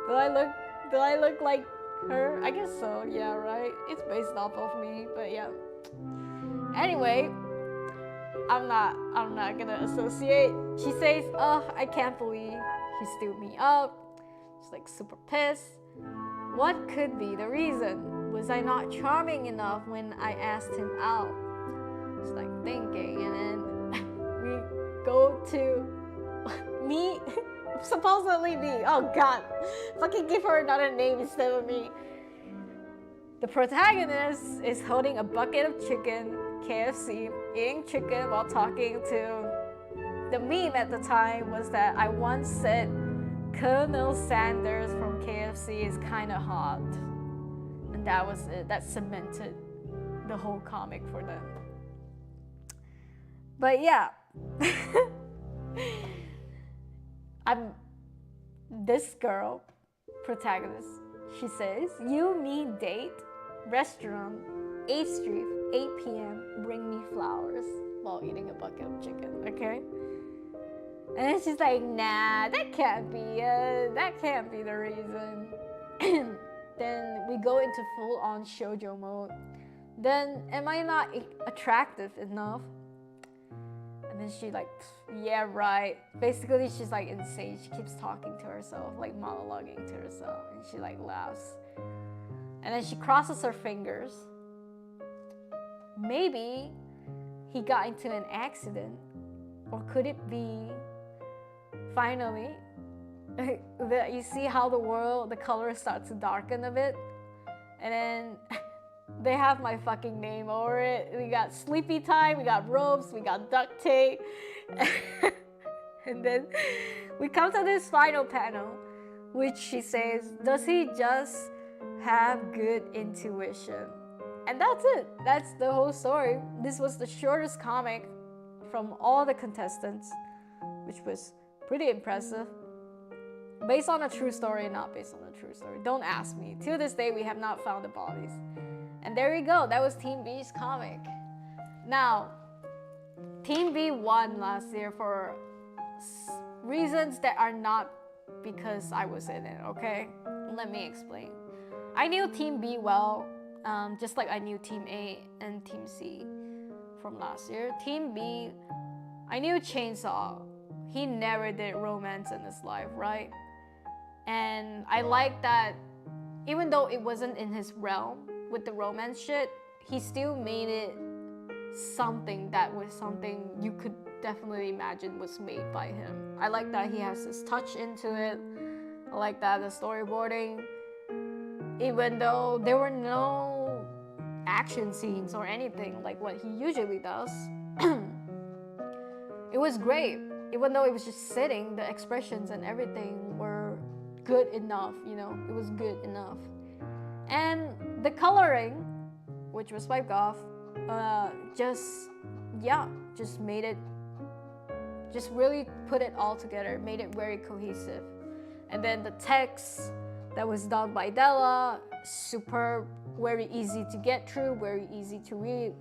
Do I look like her? I guess so, yeah, right? It's based off of me, but yeah. Anyway, I'm not gonna associate. She says, I can't believe he stood me up. She's like super pissed. What could be the reason? Was I not charming enough when I asked him out? She's like thinking, and then we go to me, supposedly me. Oh God, fucking give her another name instead of me. The protagonist is holding a bucket of chicken, KFC, eating chicken while talking to. The meme at the time was that I once said Colonel Sanders from KFC is kind of hot. And that was it. That cemented the whole comic for them. But yeah. This girl, protagonist, she says, you, me, date, restaurant, 8th Street, 8 p.m., bring me flowers while eating a bucket of chicken, okay? And then she's like, nah, that can't be the reason. Then we go into full-on shoujo mode. Then am I not attractive enough? And then she like, yeah, right. Basically, she's like insane. She keeps talking to herself, like monologuing to herself, and she like laughs. And then she crosses her fingers. Maybe he got into an accident, or could it be finally that you see how the color starts to darken a bit, and then they have my fucking name over it. We got sleepy time, we got ropes, we got duct tape. And then we come to this final panel, which she says, does he just have good intuition. And that's it. That's the whole story. This was the shortest comic from all the contestants, which was pretty impressive. Based on a true story, not based on a true story. Don't ask me. To this day, we have not found the bodies. And there you go. That was Team B's comic. Now, Team B won last year for reasons that are not because I was in it, okay? Let me explain. I knew Team B well, just like I knew Team A and Team C from last year. Team B, I knew Chainsaw. He never did romance in his life, right? And I like that even though it wasn't in his realm with the romance shit, he still made it something that was something you could definitely imagine was made by him. I like that he has his touch into it. I like that the storyboarding, even though there were no action scenes or anything like what he usually does, it was great. Even though it was just sitting, the expressions and everything were good enough, you know, it was good enough. And the coloring, which was wiped off, just made it, just really put it all together, made it very cohesive. And then the text that was done by Della, superb, very easy to get through, very easy to read.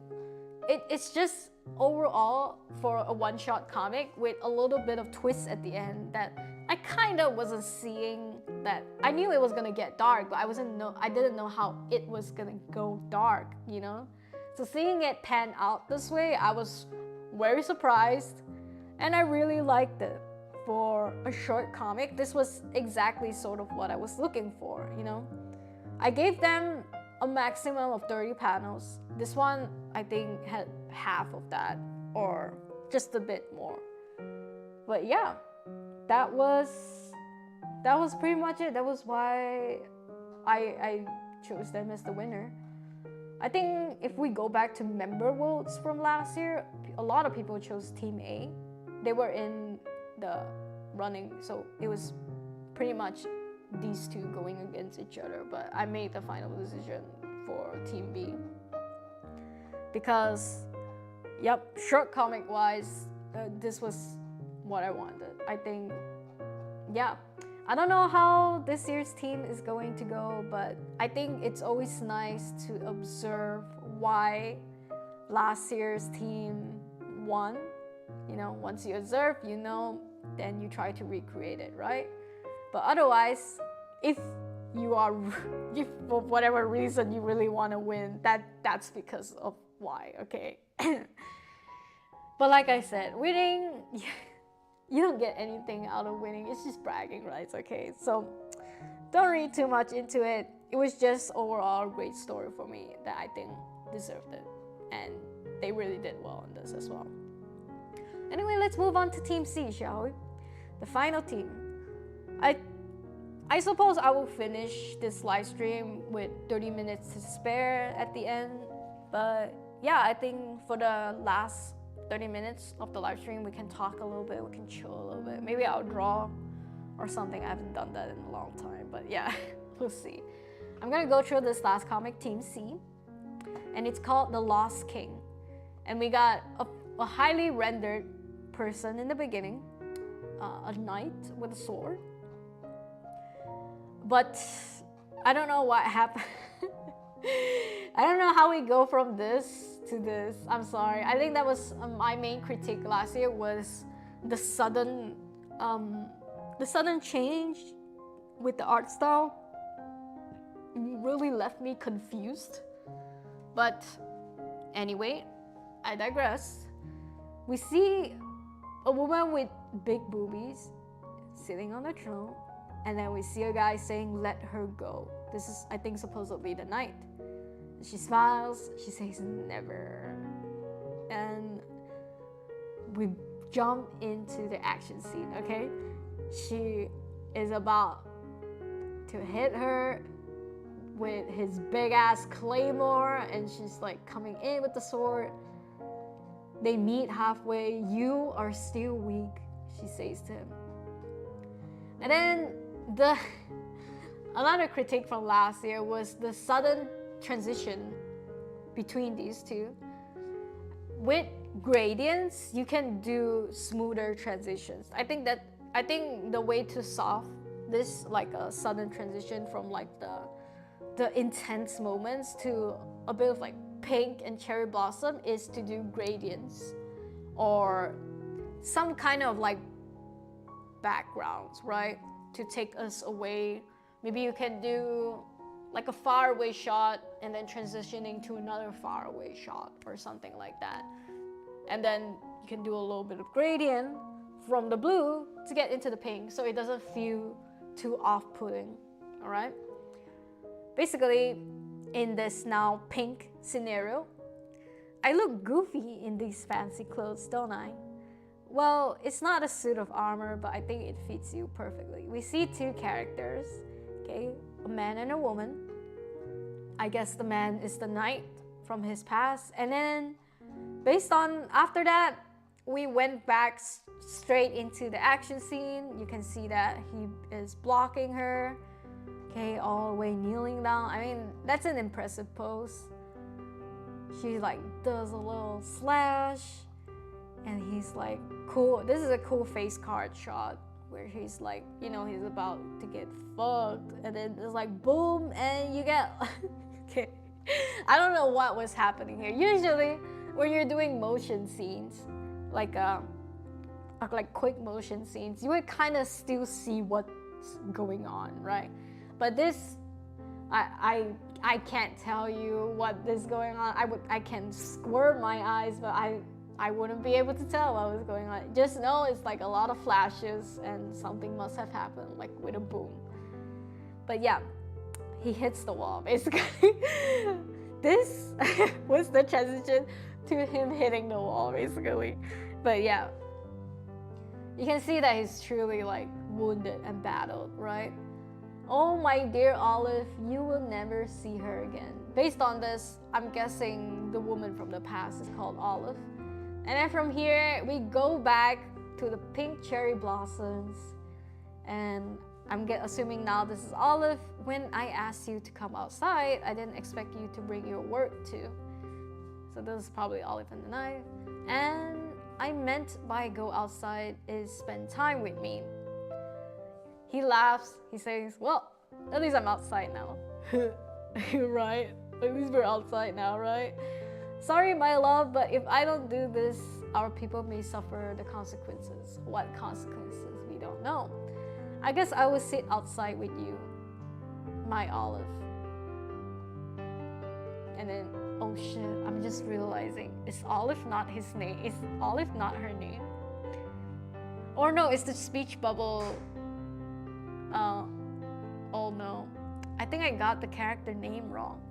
It's just overall for a one-shot comic with a little bit of twist at the end that I kind of wasn't seeing. That I knew it was gonna get dark, but I didn't know how it was gonna go dark, you know? So seeing it pan out this way, I was very surprised, and I really liked it. For a short comic, this was exactly sort of what I was looking for, you know? I gave them a maximum of 30 panels. This one, I think, had half of that, or just a bit more. But yeah, that was pretty much it. That was why I chose them as the winner. I think if we go back to member votes from last year, a lot of people chose Team A. They were in the running, so it was pretty much these two going against each other, but I made the final decision for Team B because short comic wise, this was what I wanted. I think, I don't know how this year's team is going to go, but I think it's always nice to observe why last year's team won. You know, once you observe, you know, then you try to recreate it, right? But otherwise, if for whatever reason you really want to win, that's because of why, okay? But like I said, winning, you don't get anything out of winning. It's just bragging rights, okay? So don't read too much into it. It was just overall a great story for me that I think deserved it. And they really did well on this as well. Anyway, let's move on to Team C, shall we? The final team. I suppose I will finish this live stream with 30 minutes to spare at the end. But yeah, I think for the last 30 minutes of the live stream, we can talk a little bit, we can chill a little bit. Maybe I'll draw or something. I haven't done that in a long time, but yeah, we'll see. I'm gonna go through this last comic, Team C, and it's called The Lost King. And we got a highly rendered person in the beginning, a knight with a sword. But I don't know what happened. I don't know how we go from this to this. I'm sorry. I think that was my main critique last year was the sudden change with the art style. Really left me confused. But anyway, I digress. We see a woman with big boobies sitting on the throne, and then we see a guy saying, "Let her go." This is, I think, supposed to be the knight. She smiles, she says, "Never." And we jump into the action scene, okay? She is about to hit her with his big ass claymore, and she's like coming in with the sword. They meet halfway. "You are still weak," she says to him. And then Another critique from last year was the sudden transition between these two. With gradients, you can do smoother transitions. I think the way to solve this, like a sudden transition from like the intense moments to a bit of like pink and cherry blossom, is to do gradients or some kind of like backgrounds, right? To take us away. Maybe you can do like a faraway shot and then transitioning to another faraway shot or something like that. And then you can do a little bit of gradient from the blue to get into the pink so it doesn't feel too off-putting, all right? Basically, in this now pink scenario, I look goofy in these fancy clothes, don't I? Well, it's not a suit of armor, but I think it fits you perfectly. We see two characters, okay? A man and a woman. I guess the man is the knight from his past. And then, based on, after that, we went back straight into the action scene. You can see that he is blocking her, okay, all the way kneeling down. I mean, that's an impressive pose. She like does a little slash, and he's like, cool. This is a cool face card shot where he's like, you know, he's about to get fucked, and then it's like boom, and you get okay. I don't know what was happening here. Usually when you're doing motion scenes, like quick motion scenes, you would kind of still see what's going on, right? But this, I can't tell you what is going on. I can squirt my eyes, but I wouldn't be able to tell what was going on. Just know it's like a lot of flashes and something must have happened, like with a boom. But yeah, he hits the wall basically. This was the transition to him hitting the wall basically. But yeah, you can see that he's truly like wounded and battled, right? Oh my dear Olive, you will never see her again. Based on this, I'm guessing the woman from the past is called Olive. And then from here, we go back to the pink cherry blossoms. And I'm assuming now this is Olive. When I asked you to come outside, I didn't expect you to bring your work too. So this is probably Olive and the knife. And I meant by go outside is spend time with me. He laughs, he says, well, at least I'm outside now. Right? At least we're outside now, right? Sorry, my love, but if I don't do this, our people may suffer the consequences. What consequences? We don't know. I guess I will sit outside with you, my Olive. And then, oh shit, I'm just realizing, is Olive not his name? Is Olive not her name? Or no, it's the speech bubble. Oh no. I think I got the character name wrong.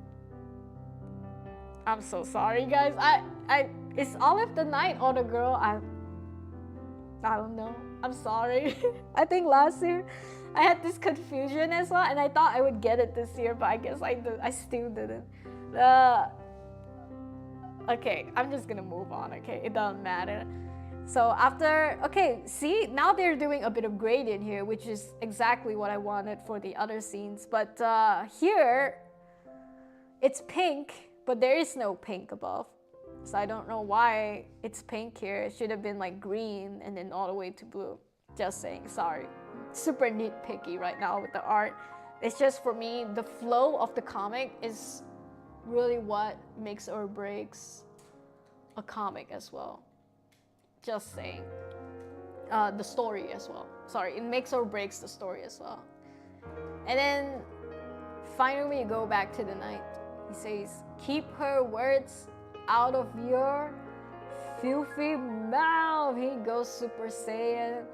I'm so sorry, guys. Is Olive the knight or the girl? I don't know. I'm sorry. I think last year I had this confusion as well, and I thought I would get it this year, but I guess I still didn't. Okay, I'm just gonna move on, okay? It doesn't matter. So after, okay, see, now they're doing a bit of gradient here, which is exactly what I wanted for the other scenes. But here, it's pink, but there is no pink above. So I don't know why it's pink here. It should have been like green and then all the way to blue. Just saying, sorry. Super nitpicky right now with the art. It's just for me, the flow of the comic is really what makes or breaks a comic as well. Just saying. The story as well. Sorry, it makes or breaks the story as well. And then finally we go back to the knight. He says, keep her words out of your filthy mouth. He goes Super Saiyan.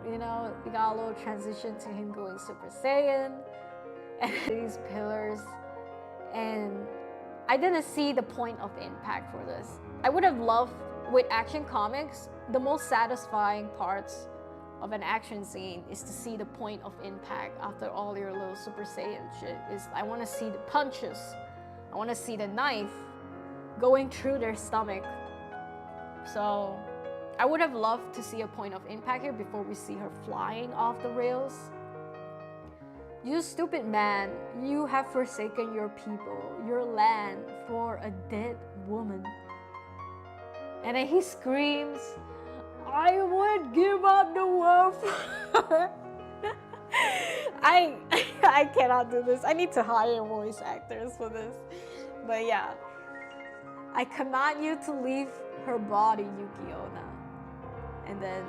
You know, we got a little transition to him going Super Saiyan. And these pillars. And I didn't see the point of impact for this. I would have loved, with action comics, the most satisfying parts of an action scene is to see the point of impact after all your little Super Saiyan shit. I want to see the punches. I want to see the knife going through their stomach. So I would have loved to see a point of impact here before we see her flying off the rails. You stupid man, you have forsaken your people, your land for a dead woman. And then he screams, I would give up the world. I cannot do this. I need to hire voice actors for this. But yeah, I command you to leave her body, Yuki Onna. And then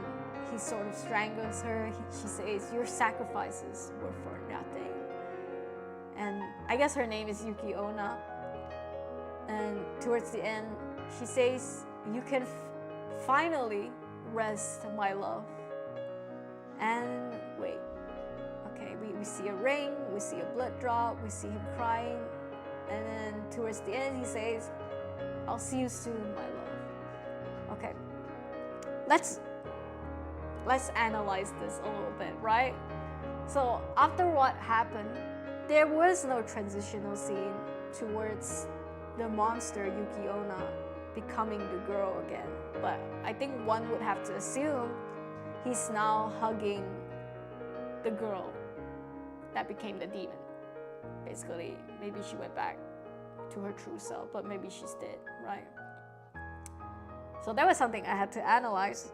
he sort of strangles her. She says, your sacrifices were for nothing. And I guess her name is Yuki Onna. And towards the end, she says, you can finally rest, my love. And wait, okay, we see a ring, we see a blood drop, we see him crying. And then towards the end, he says, I'll see you soon, my love. Okay, let's analyze this a little bit, right? So after what happened, there was no transitional scene towards the monster Yuki Onna becoming the girl again. But I think one would have to assume he's now hugging the girl that became the demon. Basically, maybe she went back to her true self, but maybe she's dead, right? So that was something I had to analyze,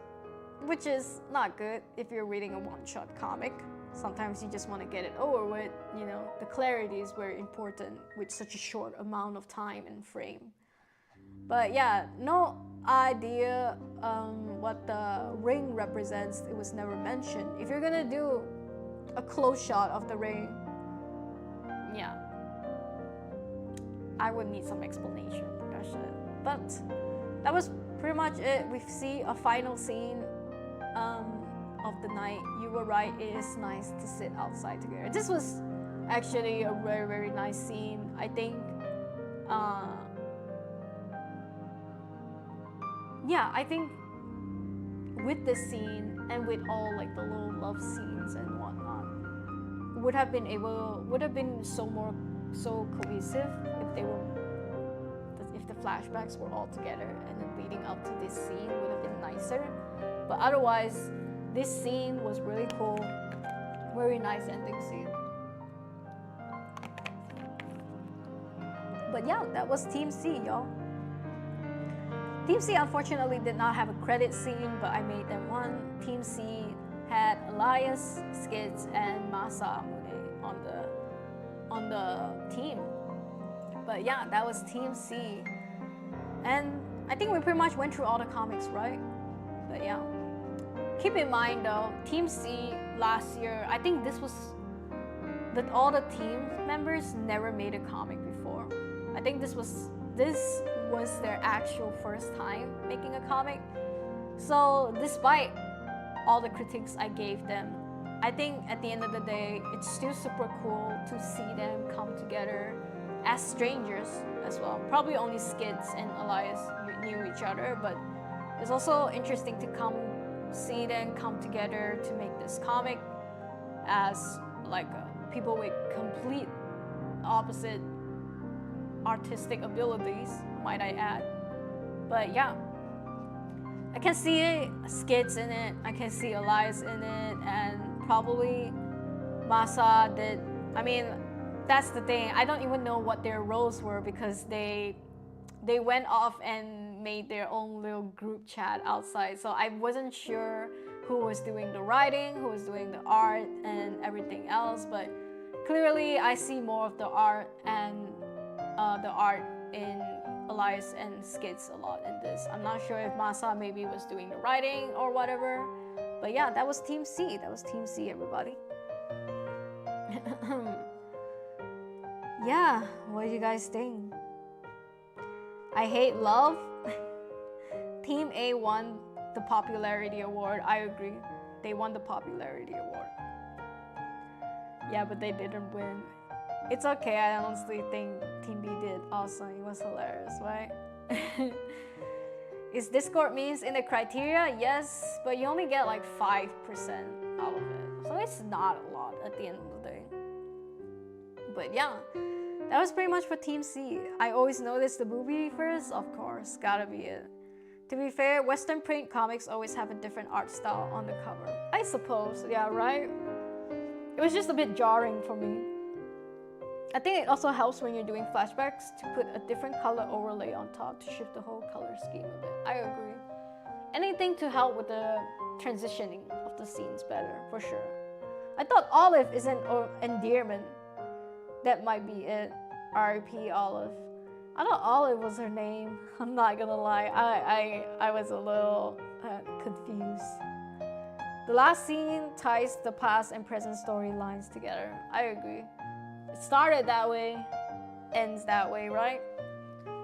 which is not good if you're reading a one-shot comic. Sometimes you just want to get it over with, you know, the clarity is very important with such a short amount of time and frame. But yeah, no idea what the ring represents. It was never mentioned. If you're gonna do a close shot of the ring, yeah, I would need some explanation. But that was pretty much it. We see a final scene of the night. You were right, it is nice to sit outside together. This was actually a very, very nice scene. I think yeah, I think with this scene and with all like the little love scenes and whatnot, would have been so cohesive if the flashbacks were all together, and then leading up to this scene would have been nicer. But otherwise, this scene was really cool. Very nice ending scene. But yeah, that was Team C, y'all. Team C unfortunately did not have a credit scene, but I made them one. Team C had Elias, Skids, and Masa Amune on the team. But yeah, that was Team C. And I think we pretty much went through all the comics, right? But yeah. Keep in mind though, Team C last year, I think this was that all the team members never made a comic before. I think this was their actual first time making a comic. So despite all the critiques I gave them, I think at the end of the day, it's still super cool to see them come together as strangers as well. Probably only Skids and Elias knew each other, but it's also interesting to see them come together to make this comic as like people with complete opposite artistic abilities, might I add. But yeah, I can see Skids in it, I can see Elias in it, and probably Masa did. I mean, that's the thing, I don't even know what their roles were because they went off and made their own little group chat outside, so I wasn't sure who was doing the writing, who was doing the art and everything else. But clearly I see more of the art and the art in Elias and Skids a lot in this. I'm not sure if Masa maybe was doing the writing or whatever, but yeah, that was Team C. That was Team C, everybody. Yeah, what do you guys think? I hate love. Team A won the popularity award. I agree. They won the popularity award. Yeah, but they didn't win. It's okay, I honestly think Team B did awesome. It was hilarious, right? Is Discord memes in the criteria? Yes, but you only get like 5% out of it. So it's not a lot at the end of the day. But yeah, that was pretty much for Team C. I always noticed the movie first, of course, gotta be it. To be fair, Western print comics always have a different art style on the cover. I suppose, yeah, right? it was just a bit jarring for me. I think it also helps when you're doing flashbacks to put a different color overlay on top to shift the whole color scheme a bit. I agree. Anything to help with the transitioning of the scenes better, for sure. I thought Olive is an endearment. That might be it. R.I.P. Olive. I thought Olive was her name. I'm not gonna lie. I was a little confused. The last scene ties the past and present storylines together. I agree. It started that way, ends that way, right?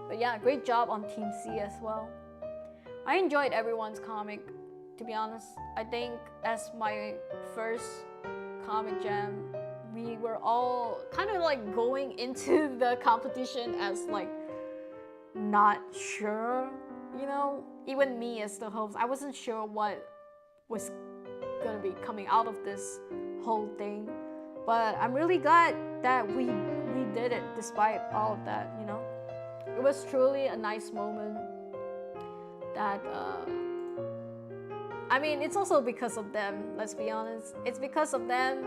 But yeah, great job on Team C as well. I enjoyed everyone's comic, to be honest. I think as my first comic jam, we were all kind of like going into the competition as like not sure, you know? Even me as the host, I wasn't sure what was gonna be coming out of this whole thing. But I'm really glad that we did it despite all of that, you know? It was truly a nice moment that, I mean, it's also because of them, let's be honest. It's because of them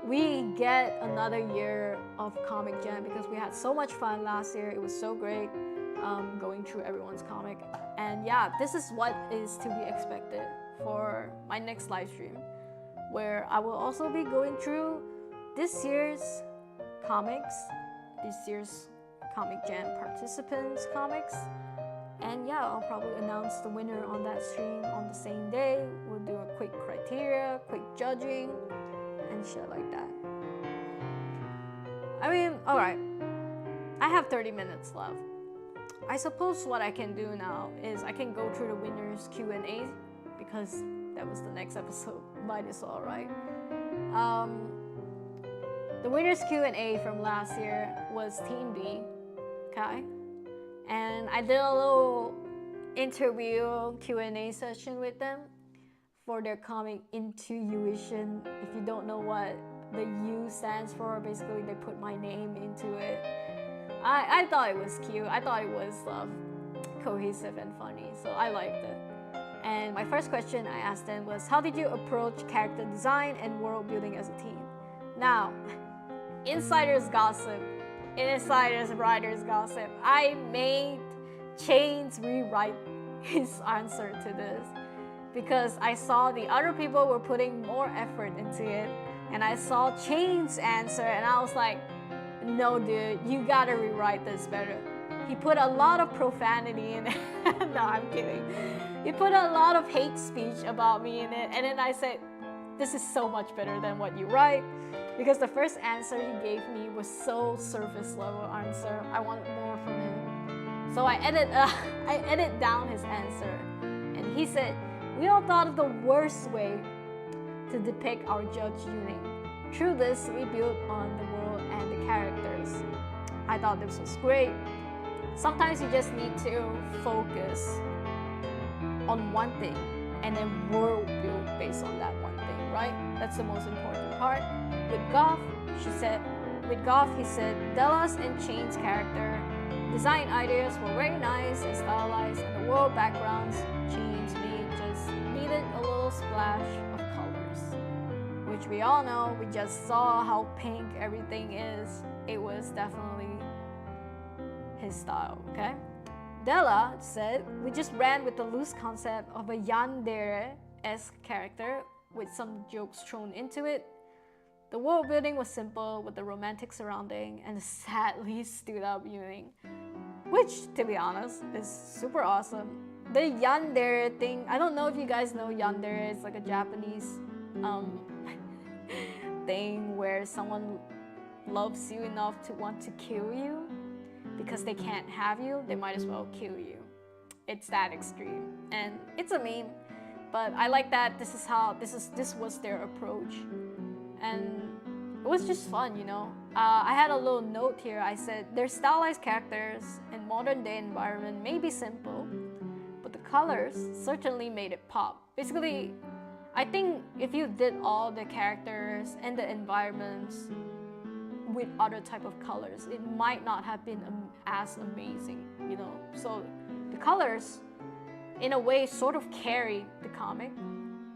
we get another year of Comic Jam because we had so much fun last year. It was so great going through everyone's comic. And yeah, this is what is to be expected for my next live stream, where I will also be going through this year's comics, this year's Comic Jam participants' comics. And yeah, I'll probably announce the winner on that stream on the same day. We'll do a quick criteria, quick judging, and shit like that. I mean, alright. I have 30 minutes left. I suppose what I can do now is I can go through the winners Q&A because that was the next episode. Might as well, right? The winners Q&A from last year was Team B, okay? And I did a little interview Q&A session with them for their comic Into Yuition. If you don't know what the U stands for, basically they put my name into it. I thought it was cute. I thought it was cohesive and funny, so I liked it. And my first question I asked them was, how did you approach character design and world building as a team? Now, insiders gossip, insiders writers gossip. I made Chains rewrite his answer to this because I saw the other people were putting more effort into it, and I saw Chains' answer and I was like, no dude, you gotta rewrite this better. He put a lot of profanity in it. No, I'm kidding. He put a lot of hate speech about me in it, and then I said, this is so much better than what you write, because the first answer he gave me was so surface level answer. I wanted more from him. So I edited down his answer, and he said, we all thought of the worst way to depict our judge yuuning. Through this, we built on the world and the characters. I thought this was great. Sometimes you just need to focus on one thing and then world build based on that one thing, right? That's the most important part. With Goff, he said, Della's and Chain's character design ideas were very nice and stylized, and the world backgrounds Chain's made just needed a little splash of colors. Which we all know, we just saw how pink everything is. It was definitely his style, okay? Della said, we just ran with the loose concept of a yandere-esque character with some jokes thrown into it. The world building was simple with the romantic surrounding and the sadly stood up yuuning, which, to be honest, is super awesome. The yandere thing, I don't know if you guys know yandere, it's like a Japanese thing where someone loves you enough to want to kill you. Because they can't have you, they might as well kill you. It's that extreme, and it's a meme. But I like that this was their approach, and it was just fun, you know. I had a little note here. I said their stylized characters in modern day environment may be simple, but the colors certainly made it pop. Basically, I think if you did all the characters and the environments with other type of colors, it might not have been as amazing, you know. So the colors, in a way, sort of carry the comic,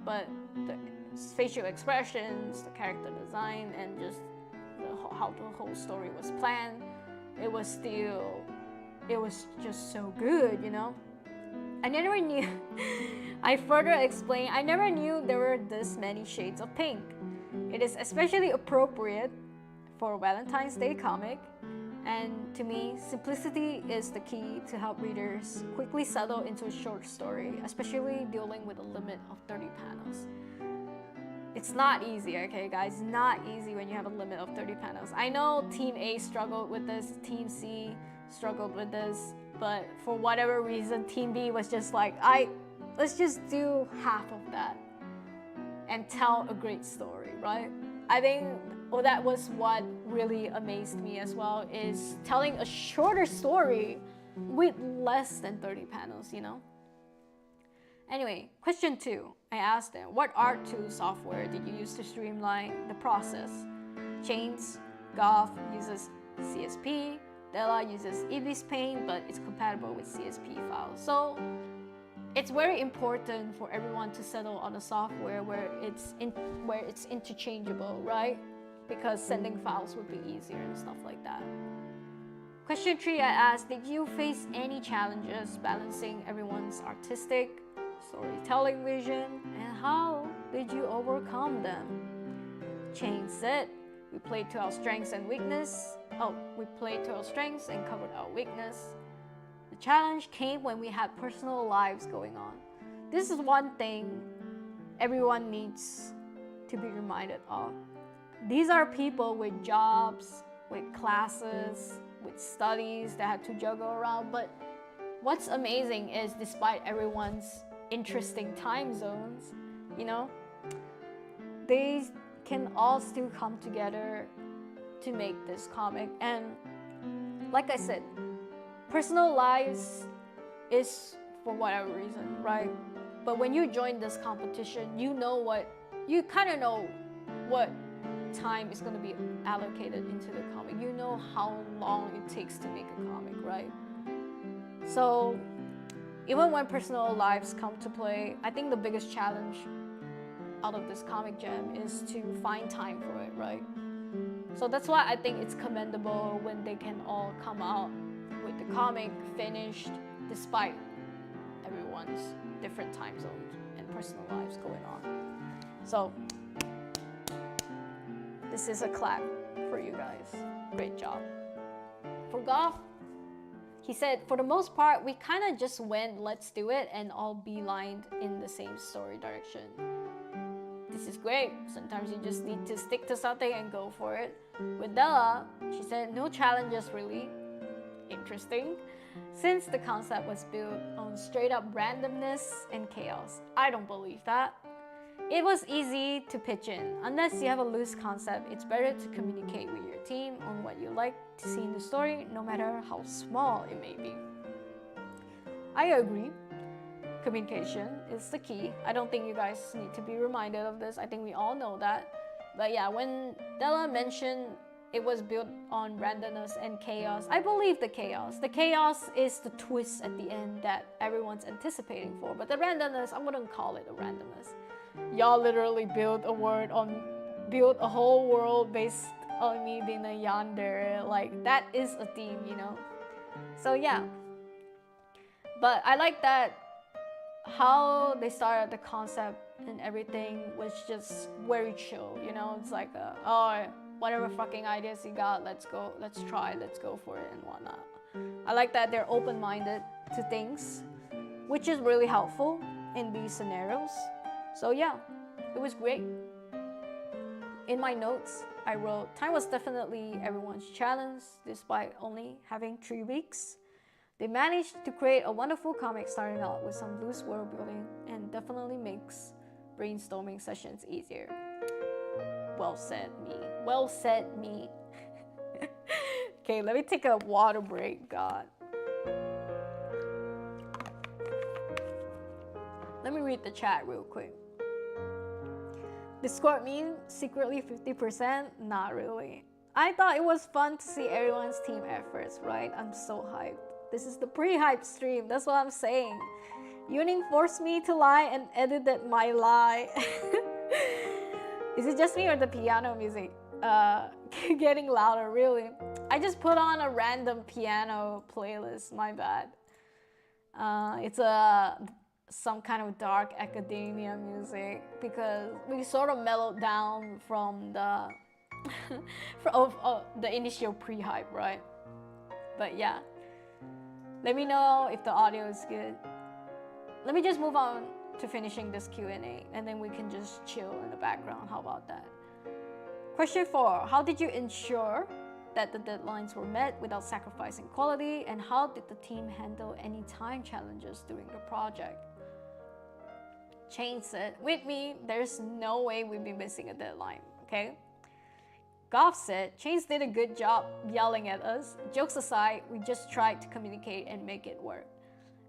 but the facial expressions, the character design, and just how the whole story was planned, it was just so good, you know. I never knew. I further explained, I never knew there were this many shades of pink. It is especially appropriate for a Valentine's Day comic, and to me, simplicity is the key to help readers quickly settle into a short story, especially dealing with a limit of 30 panels. It's not easy, okay guys, not easy when you have a limit of 30 panels. I know Team A struggled with this, Team C struggled with this, but for whatever reason, Team B was just like, let's just do half of that and tell a great story, right? I think that was what really amazed me as well, is telling a shorter story with less than 30 panels, you know? Anyway, question 2. I asked them, what art tool software did you use to streamline the process? Chains, Goth uses CSP, Della uses Ibis Paint, but it's compatible with CSP files. So it's very important for everyone to settle on a software where it's interchangeable, right? Because sending files would be easier and stuff like that. Question 3, I asked, did you face any challenges balancing everyone's artistic, storytelling vision, and how did you overcome them? Chain said, we played to our strengths and weakness. We played to our strengths and covered our weakness. The challenge came when we had personal lives going on. This is one thing everyone needs to be reminded of. These are people with jobs, with classes, with studies that had to juggle around. But what's amazing is despite everyone's interesting time zones, you know, they can all still come together to make this comic. And like I said, personal lives is for whatever reason, right? But when you join this competition, you kind of know what time is going to be allocated into the comic. You know how long it takes to make a comic, right? So even when personal lives come to play, I think the biggest challenge out of this comic jam is to find time for it, right? So that's why I think it's commendable when they can all come out with the comic finished despite everyone's different time zones and personal lives going on. So this is a clap for you guys. Great job. For Goth, he said, for the most part, we kind of just went, let's do it, and all beelined in the same story direction. This is great. Sometimes you just need to stick to something and go for it. With Della, she said, no challenges really. Interesting. Since the concept was built on straight up randomness and chaos. I don't believe that. It was easy to pitch in. Unless you have a loose concept, it's better to communicate with your team on what you like to see in the story, no matter how small it may be. I agree. Communication is the key. I don't think you guys need to be reminded of this. I think we all know that. But yeah, when Della mentioned it was built on randomness and chaos, I believe the chaos. The chaos is the twist at the end that everyone's anticipating for. But the randomness, I wouldn't call it a randomness. Y'all literally built a whole world based on me being a yandere. Like, that is a theme, you know? So yeah. But I like that how they started the concept and everything was just very chill, you know? It's like, whatever fucking ideas you got, let's go, let's try, let's go for it and whatnot. I like that they're open-minded to things, which is really helpful in these scenarios. So yeah, it was great. In my notes, I wrote, time was definitely everyone's challenge despite only having 3 weeks. They managed to create a wonderful comic starting out with some loose world building and definitely makes brainstorming sessions easier. Well said, me. Well said, me. Okay, let me take a water break, God. Let me read the chat real quick. Discord meme, secretly 50%? Not really. I thought it was fun to see everyone's team efforts, right? I'm so hyped. This is the pre-hype stream, that's what I'm saying. Yuuning forced me to lie and edited my lie. Is it just me or the piano music getting louder? Really? I just put on a random piano playlist. My bad. It's some kind of dark academia music because we sort of mellowed down from the the initial pre-hype, right? But yeah, let me know if the audio is good. Let me just move on to finishing this Q&A and then we can just chill in the background. How about that? Question 4. How did you ensure that the deadlines were met without sacrificing quality, and how did the team handle any time challenges during the project? Shane said, with me, there's no way we'd be missing a deadline, okay? Goff said, Chains did a good job yelling at us. Jokes aside, we just tried to communicate and make it work.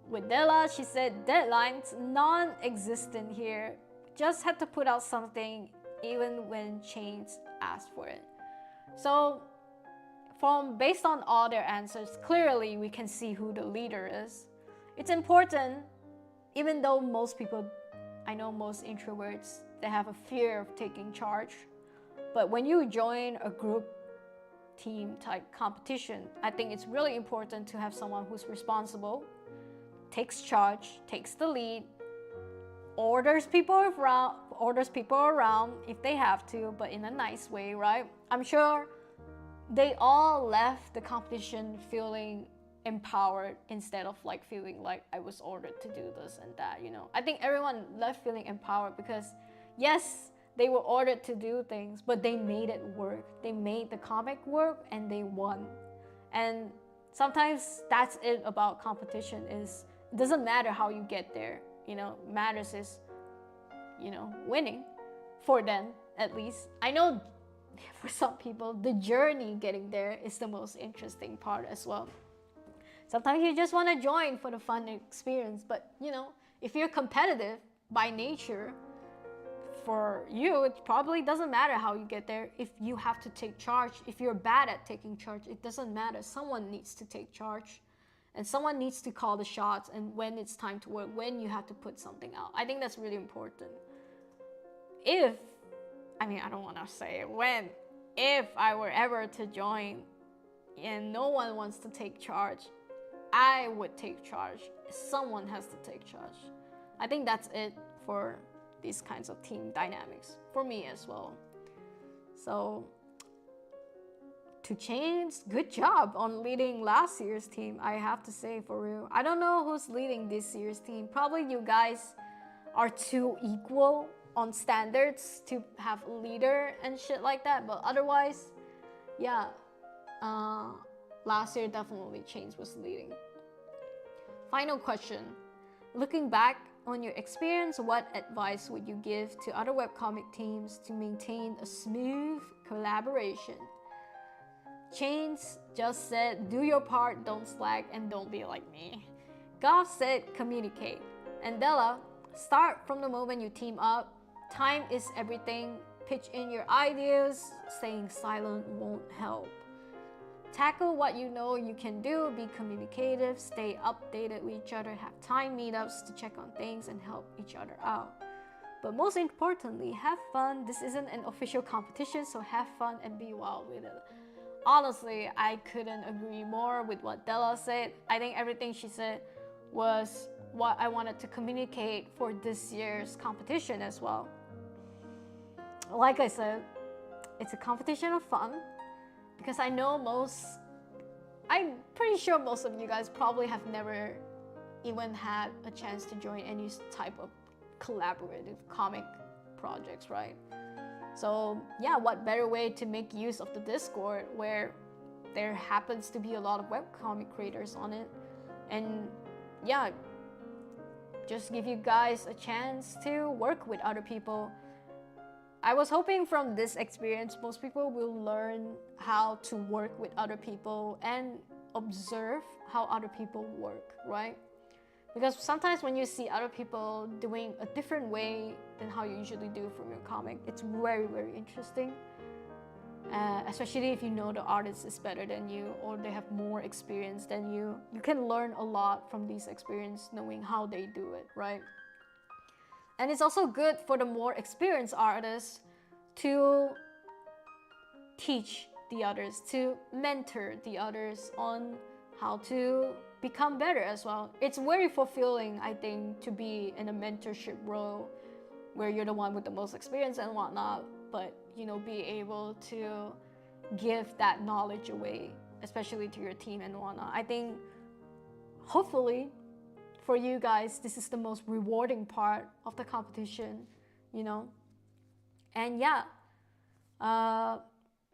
With Della, she said, deadlines non-existent here. Just had to put out something even when Chains asked for it. So, based on all their answers, clearly we can see who the leader is. It's important, even though I know most introverts, they have a fear of taking charge. But when you join a group team type competition, I think it's really important to have someone who's responsible, takes charge, takes the lead, orders people around if they have to, but in a nice way, right? I'm sure they all left the competition feeling empowered instead of like feeling like I was ordered to do this and that, you know. I think everyone left feeling empowered because yes, they were ordered to do things, but they made it work. They made the comic work and they won. And sometimes that's it about competition, is it doesn't matter how you get there, you know. Matters is, you know, winning, for them at least. I know for some people the journey getting there is the most interesting part as well. Sometimes you just want to join for the fun experience, but you know, if you're competitive by nature, for you it probably doesn't matter how you get there. If you have to take charge, if you're bad at taking charge, it doesn't matter. Someone needs to take charge and someone needs to call the shots, and when it's time to work, when you have to put something out. I think that's really important. I don't want to say when, if I were ever to join and no one wants to take charge, I would take charge. Someone has to take charge. I think that's it for these kinds of team dynamics, for me as well. So, to Change, good job on leading last year's team, I have to say, for real. I don't know who's leading this year's team. Probably you guys are too equal on standards to have a leader and shit like that, but otherwise, yeah, last year definitely Chains was leading. Final question. Looking back on your experience, what advice would you give to other webcomic teams to maintain a smooth collaboration? Chains just said, do your part, don't slack, and don't be like me. Goff said, communicate. And Della, start from the moment you team up. Time is everything. Pitch in your ideas. Staying silent won't help. Tackle what you know you can do. Be communicative. Stay updated with each other. Have time meetups to check on things and help each other out. But most importantly, have fun. This isn't an official competition, so have fun and be wild with it. Honestly, I couldn't agree more with what Della said. I think everything she said was what I wanted to communicate for this year's competition as well. Like I said, it's a competition of fun because I'm pretty sure most of you guys probably have never even had a chance to join any type of collaborative comic projects, right? So yeah, what better way to make use of the Discord where there happens to be a lot of webcomic creators on it, and yeah, just give you guys a chance to work with other people. I was hoping from this experience, most people will learn how to work with other people and observe how other people work, right? Because sometimes when you see other people doing a different way than how you usually do from your comic, it's very, very interesting. especially if you know the artist is better than you or they have more experience than you. You can learn a lot from these experience knowing how they do it, right? And it's also good for the more experienced artists to teach the others, to mentor the others on how to become better as well. It's very fulfilling, I think, to be in a mentorship role where you're the one with the most experience and whatnot, but you know, be able to give that knowledge away, especially to your team and whatnot. I think hopefully for you guys, this is the most rewarding part of the competition, you know. And yeah,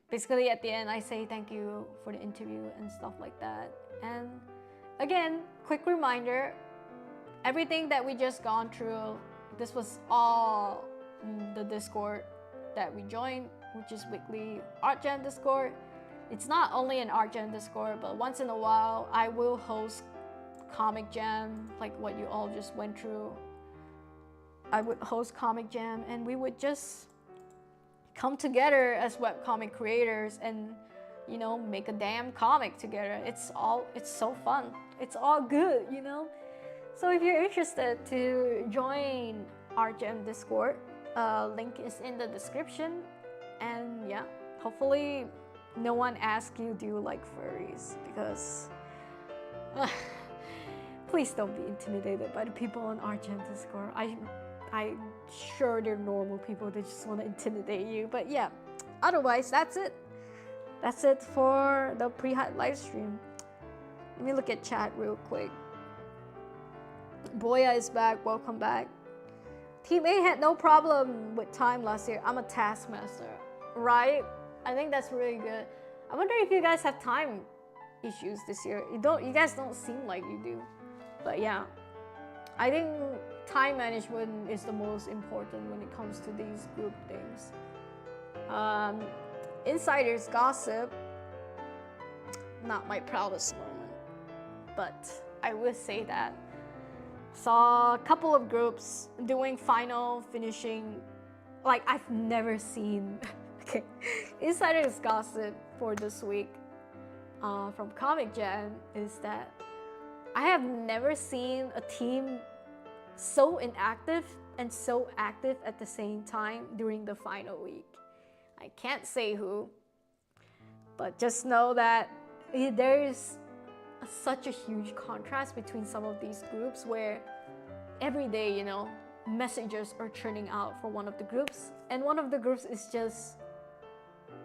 basically at the end I say thank you for the interview and stuff like that. And again, quick reminder, everything that we just gone through, this was all the Discord that we joined, which is weekly Art Jam Discord. It's not only an Art Jam Discord, but once in a while I will host Comic Jam, like what you all just went through. I would host Comic Jam and we would just come together as webcomic creators and, you know, make a damn comic together. It's so fun. It's all good, you know. So if you're interested to join our Jam Discord, link is in the description. And yeah, hopefully no one asks you, do you like furries? Because please don't be intimidated by the people on our Jam Discord. I'm sure they're normal people, they just want to intimidate you. But yeah, otherwise that's it. That's it for the pre-hype live stream. Let me look at chat real quick. Boya is back, welcome back. Team A had no problem with time last year. I'm a taskmaster, right? I think that's really good. I wonder if you guys have time issues this year. You guys don't seem like you do. But yeah, I think time management is the most important when it comes to these group things. Insiders gossip, not my proudest moment, but I will say that. Saw a couple of groups doing final finishing, like I've never seen. Okay, insiders gossip for this week from Comic Jam is that I have never seen a team so inactive and so active at the same time during the final week. I can't say who, but just know that there is such a huge contrast between some of these groups where every day, you know, messages are churning out for one of the groups, and one of the groups is just,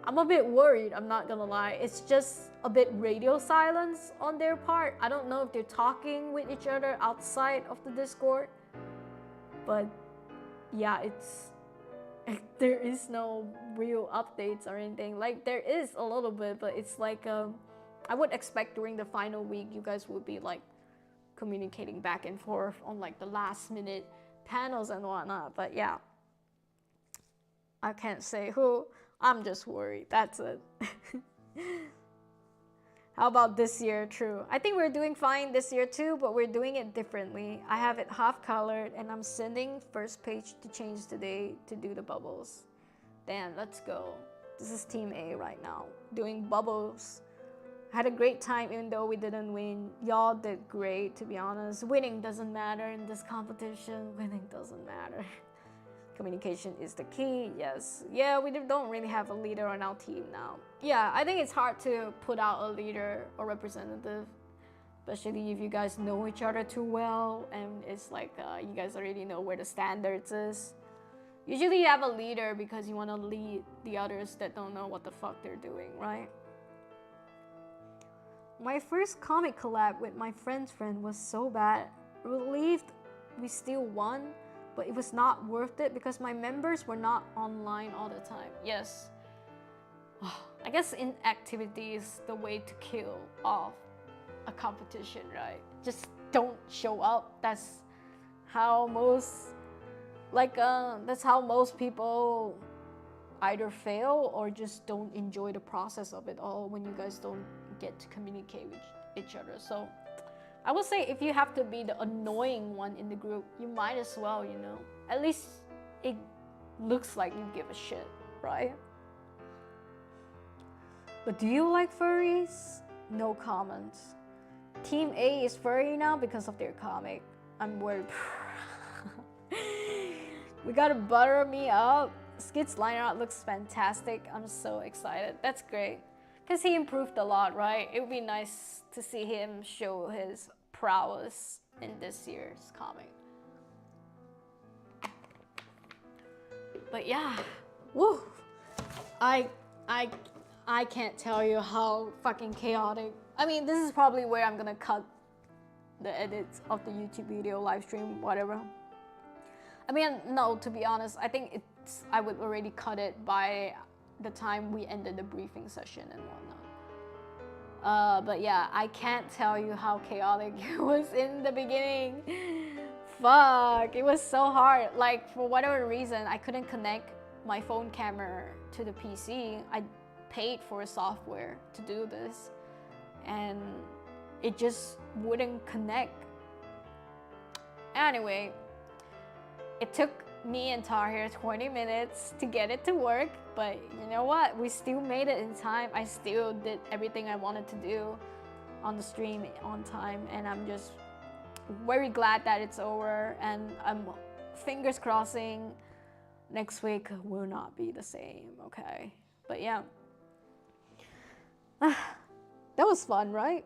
I'm a bit worried, I'm not gonna lie. It's just a bit radio silence on their part. I don't know if they're talking with each other outside of the Discord, but yeah, there is no real updates or anything. Like there is a little bit, but it's like I would expect during the final week you guys would be like communicating back and forth on like the last minute panels and whatnot. But yeah, I can't say who. I'm just worried. That's it. How about this year? True. I think we're doing fine this year too, but we're doing it differently. I have it half colored and I'm sending first page to change today to do the bubbles. Then let's go. This is Team A right now, doing bubbles. Had a great time even though we didn't win. Y'all did great, to be honest. Winning doesn't matter in this competition. Winning doesn't matter. Communication is the key, yes. Yeah, we don't really have a leader on our team now. Yeah, I think it's hard to put out a leader or representative, especially if you guys know each other too well and it's like you guys already know where the standards is. Usually you have a leader because you want to lead the others that don't know what the fuck they're doing, right? My first comic collab with my friend's friend was so bad. Relieved we still won, but it was not worth it because my members were not online all the time. Yes. I guess inactivity is the way to kill off a competition, right? Just don't show up. That's how most people either fail or just don't enjoy the process of it all when you guys don't get to communicate with each other. So I would say if you have to be the annoying one in the group, you might as well, you know, at least it looks like you give a shit, right? But do you like furries? No comments. Team A is furry now because of their comic. I'm worried. We gotta butter me up. Skid's liner art looks fantastic. I'm so excited. That's great. Because he improved a lot, right? It would be nice to see him show his prowess in this year's comic. But yeah, woo! I can't tell you how fucking chaotic. I mean, this is probably where I'm gonna cut the edits of the YouTube video, live stream, whatever. I mean, no, to be honest, I think I would already cut it by the time we ended the briefing session and whatnot. But yeah, I can't tell you how chaotic it was in the beginning. Fuck, it was so hard. Like, for whatever reason, I couldn't connect my phone camera to the PC. I paid for software to do this, and it just wouldn't connect. Anyway, it took me and Tahir 20 minutes to get it to work, but you know what? We still made it in time. I still did everything I wanted to do on the stream on time, and I'm just very glad that it's over, and I'm fingers crossing next week will not be the same, okay? But yeah. That was fun, right?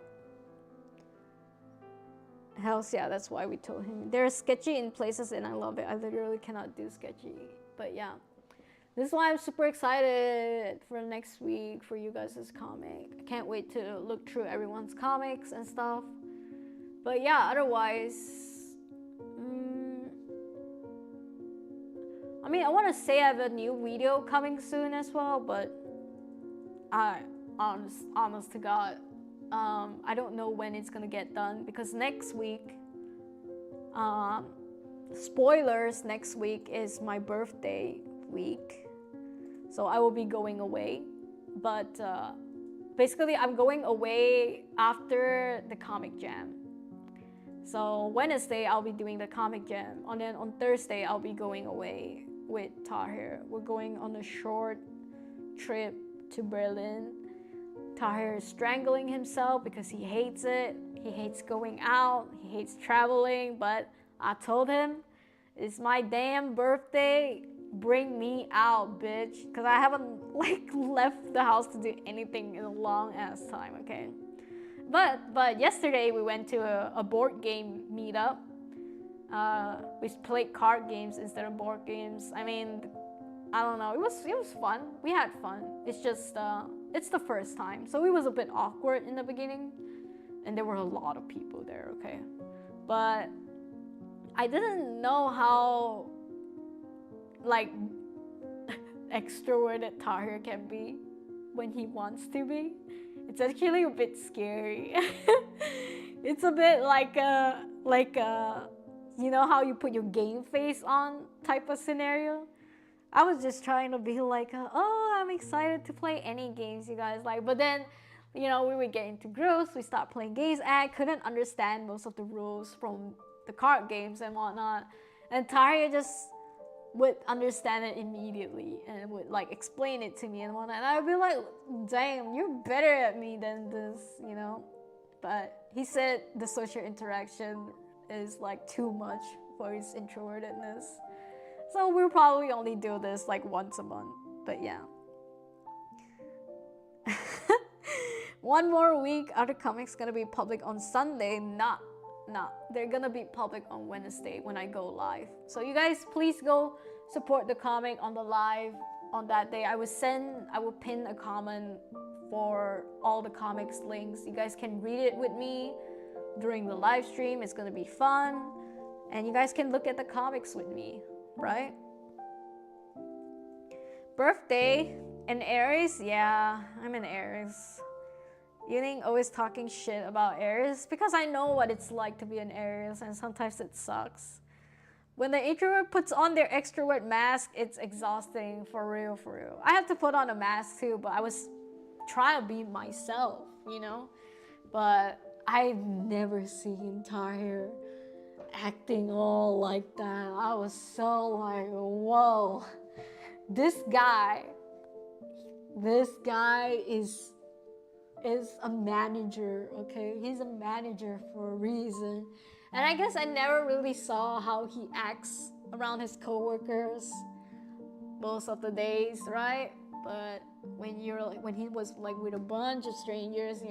Hells yeah, that's why we told him. They're sketchy in places and I love it. I literally cannot do sketchy. But yeah, this is why I'm super excited for next week for you guys' comic. I can't wait to look through everyone's comics and stuff. But yeah, otherwise, I mean, I want to say I have a new video coming soon as well, but honest to God, I don't know when it's gonna get done, because next week, spoilers, next week is my birthday week, so I will be going away. But basically, I'm going away after the comic jam. So Wednesday, I'll be doing the comic jam, and then on Thursday, I'll be going away with Tahir. We're going on a short trip to Berlin. Tahir is strangling himself because he hates it. He hates going out. He hates traveling. But I told him, it's my damn birthday. Bring me out, bitch. Because I haven't left the house to do anything in a long ass time, okay? But yesterday we went to a board game meetup. We played card games instead of board games. I mean, I don't know. It was fun. We had fun. It's just it's the first time, so it was a bit awkward in the beginning, and there were a lot of people there. Okay, but I didn't know how extroverted Tahir can be when he wants to be. It's actually a bit scary. It's a bit like you know how you put your game face on type of scenario. I was just trying to be like, oh, I'm excited to play any games you guys like. But then, you know, we would get into groups, we start playing games, and I couldn't understand most of the rules from the card games and whatnot. And Tahir just would understand it immediately and would explain it to me and whatnot. And I would be like, damn, you're better at me than this, you know? But he said the social interaction is too much for his introvertedness. So we'll probably only do this once a month, but yeah. One more week, other comics gonna be public on Sunday. Nah, they're gonna be public on Wednesday when I go live. So you guys please go support the comic on the live on that day. I will pin a comment for all the comics links. You guys can read it with me during the live stream. It's gonna be fun, and you guys can look at the comics with me. Right? Birthday in Aries? Yeah, I'm in Aries. Yuuning always talking shit about Aries because I know what it's like to be an Aries, and sometimes it sucks. When the introvert puts on their extrovert mask, it's exhausting, for real, for real. I have to put on a mask too, but I was trying to be myself, you know? But I've never seen Tahir acting all like that. I was so like, whoa, this guy is is a manager, okay? He's a manager for a reason. And I guess I never really saw how he acts around his coworkers most of the days, right? But when he was like with a bunch of strangers,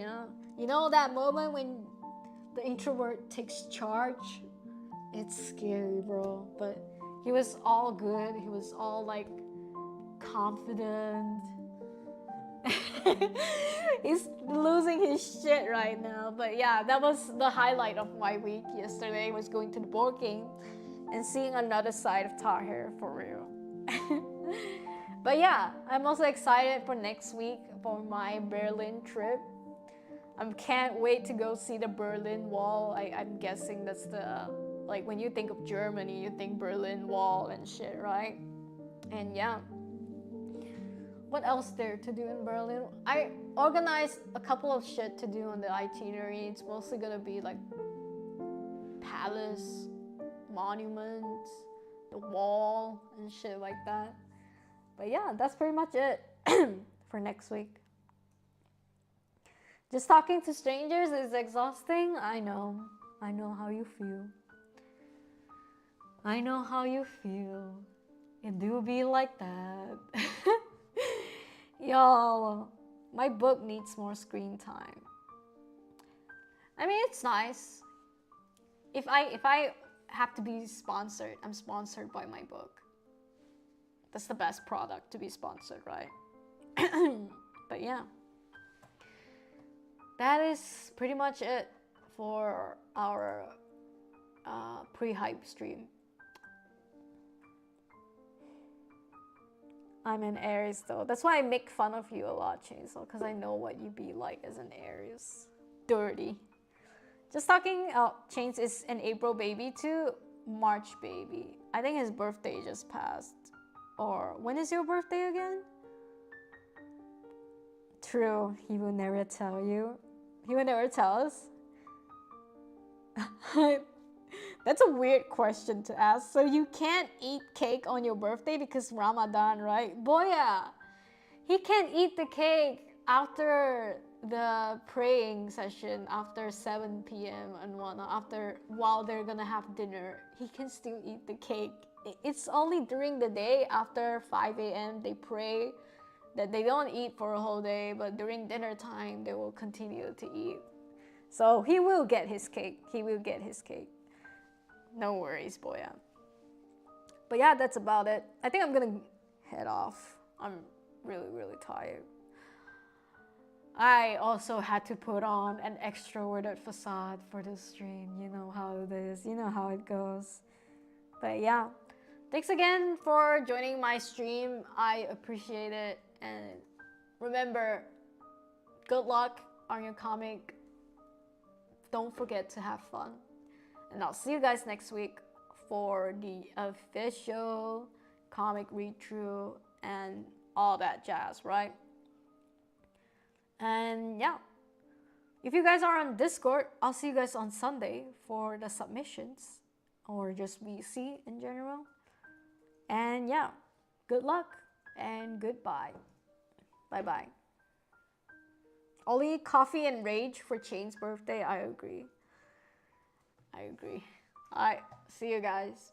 you know that moment when the introvert takes charge. It's scary, bro. But he was all good. He was all like confident. He's losing his shit right now. But yeah, that was the highlight of my week yesterday, was going to the board game and seeing another side of Tahir for real. But yeah, I'm also excited for next week for my Berlin trip. I can't wait to go see the Berlin Wall. I'm guessing that's the, like, when you think of Germany, you think Berlin Wall and shit, right? And yeah. What else there to do in Berlin? I organized a couple of shit to do on the itinerary. It's mostly gonna be like palace, monuments, the wall, and shit like that. But yeah, that's pretty much it for next week. Just talking to strangers is exhausting. I know how you feel. I know how you feel. It do be like that. Y'all, my book needs more screen time. I mean, it's nice. If I have to be sponsored, I'm sponsored by my book. That's the best product to be sponsored, right? But yeah. That is pretty much it for our pre-hype stream. I'm an Aries though. That's why I make fun of you a lot, Chainsaw, because I know what you be like as an Aries. Dirty. Just talking, Chains is an April baby too, March baby. I think his birthday just passed. Or when is your birthday again? True, he will never tell you. He will never tell us. That's a weird question to ask. So you can't eat cake on your birthday because Ramadan, right? Boya, he can't eat the cake after the praying session, after 7 p.m. and whatnot, while they're gonna have dinner. He can still eat the cake. It's only during the day after 5 a.m. they pray, that they don't eat for a whole day, but during dinner time they will continue to eat. So he will get his cake. He will get his cake. No worries, Boya. But yeah, that's about it. I think I'm gonna head off. I'm really, really tired. I also had to put on an extroverted facade for the stream. You know how it is. You know how it goes. But yeah. Thanks again for joining my stream. I appreciate it. And remember, good luck on your comic. Don't forget to have fun. And I'll see you guys next week for the official comic read-through and all that jazz, right? And yeah, if you guys are on Discord, I'll see you guys on Sunday for the submissions, or just VC in general. And yeah, good luck and goodbye. Bye-bye. Only coffee and rage for Chain's birthday. I agree. Alright, see you guys.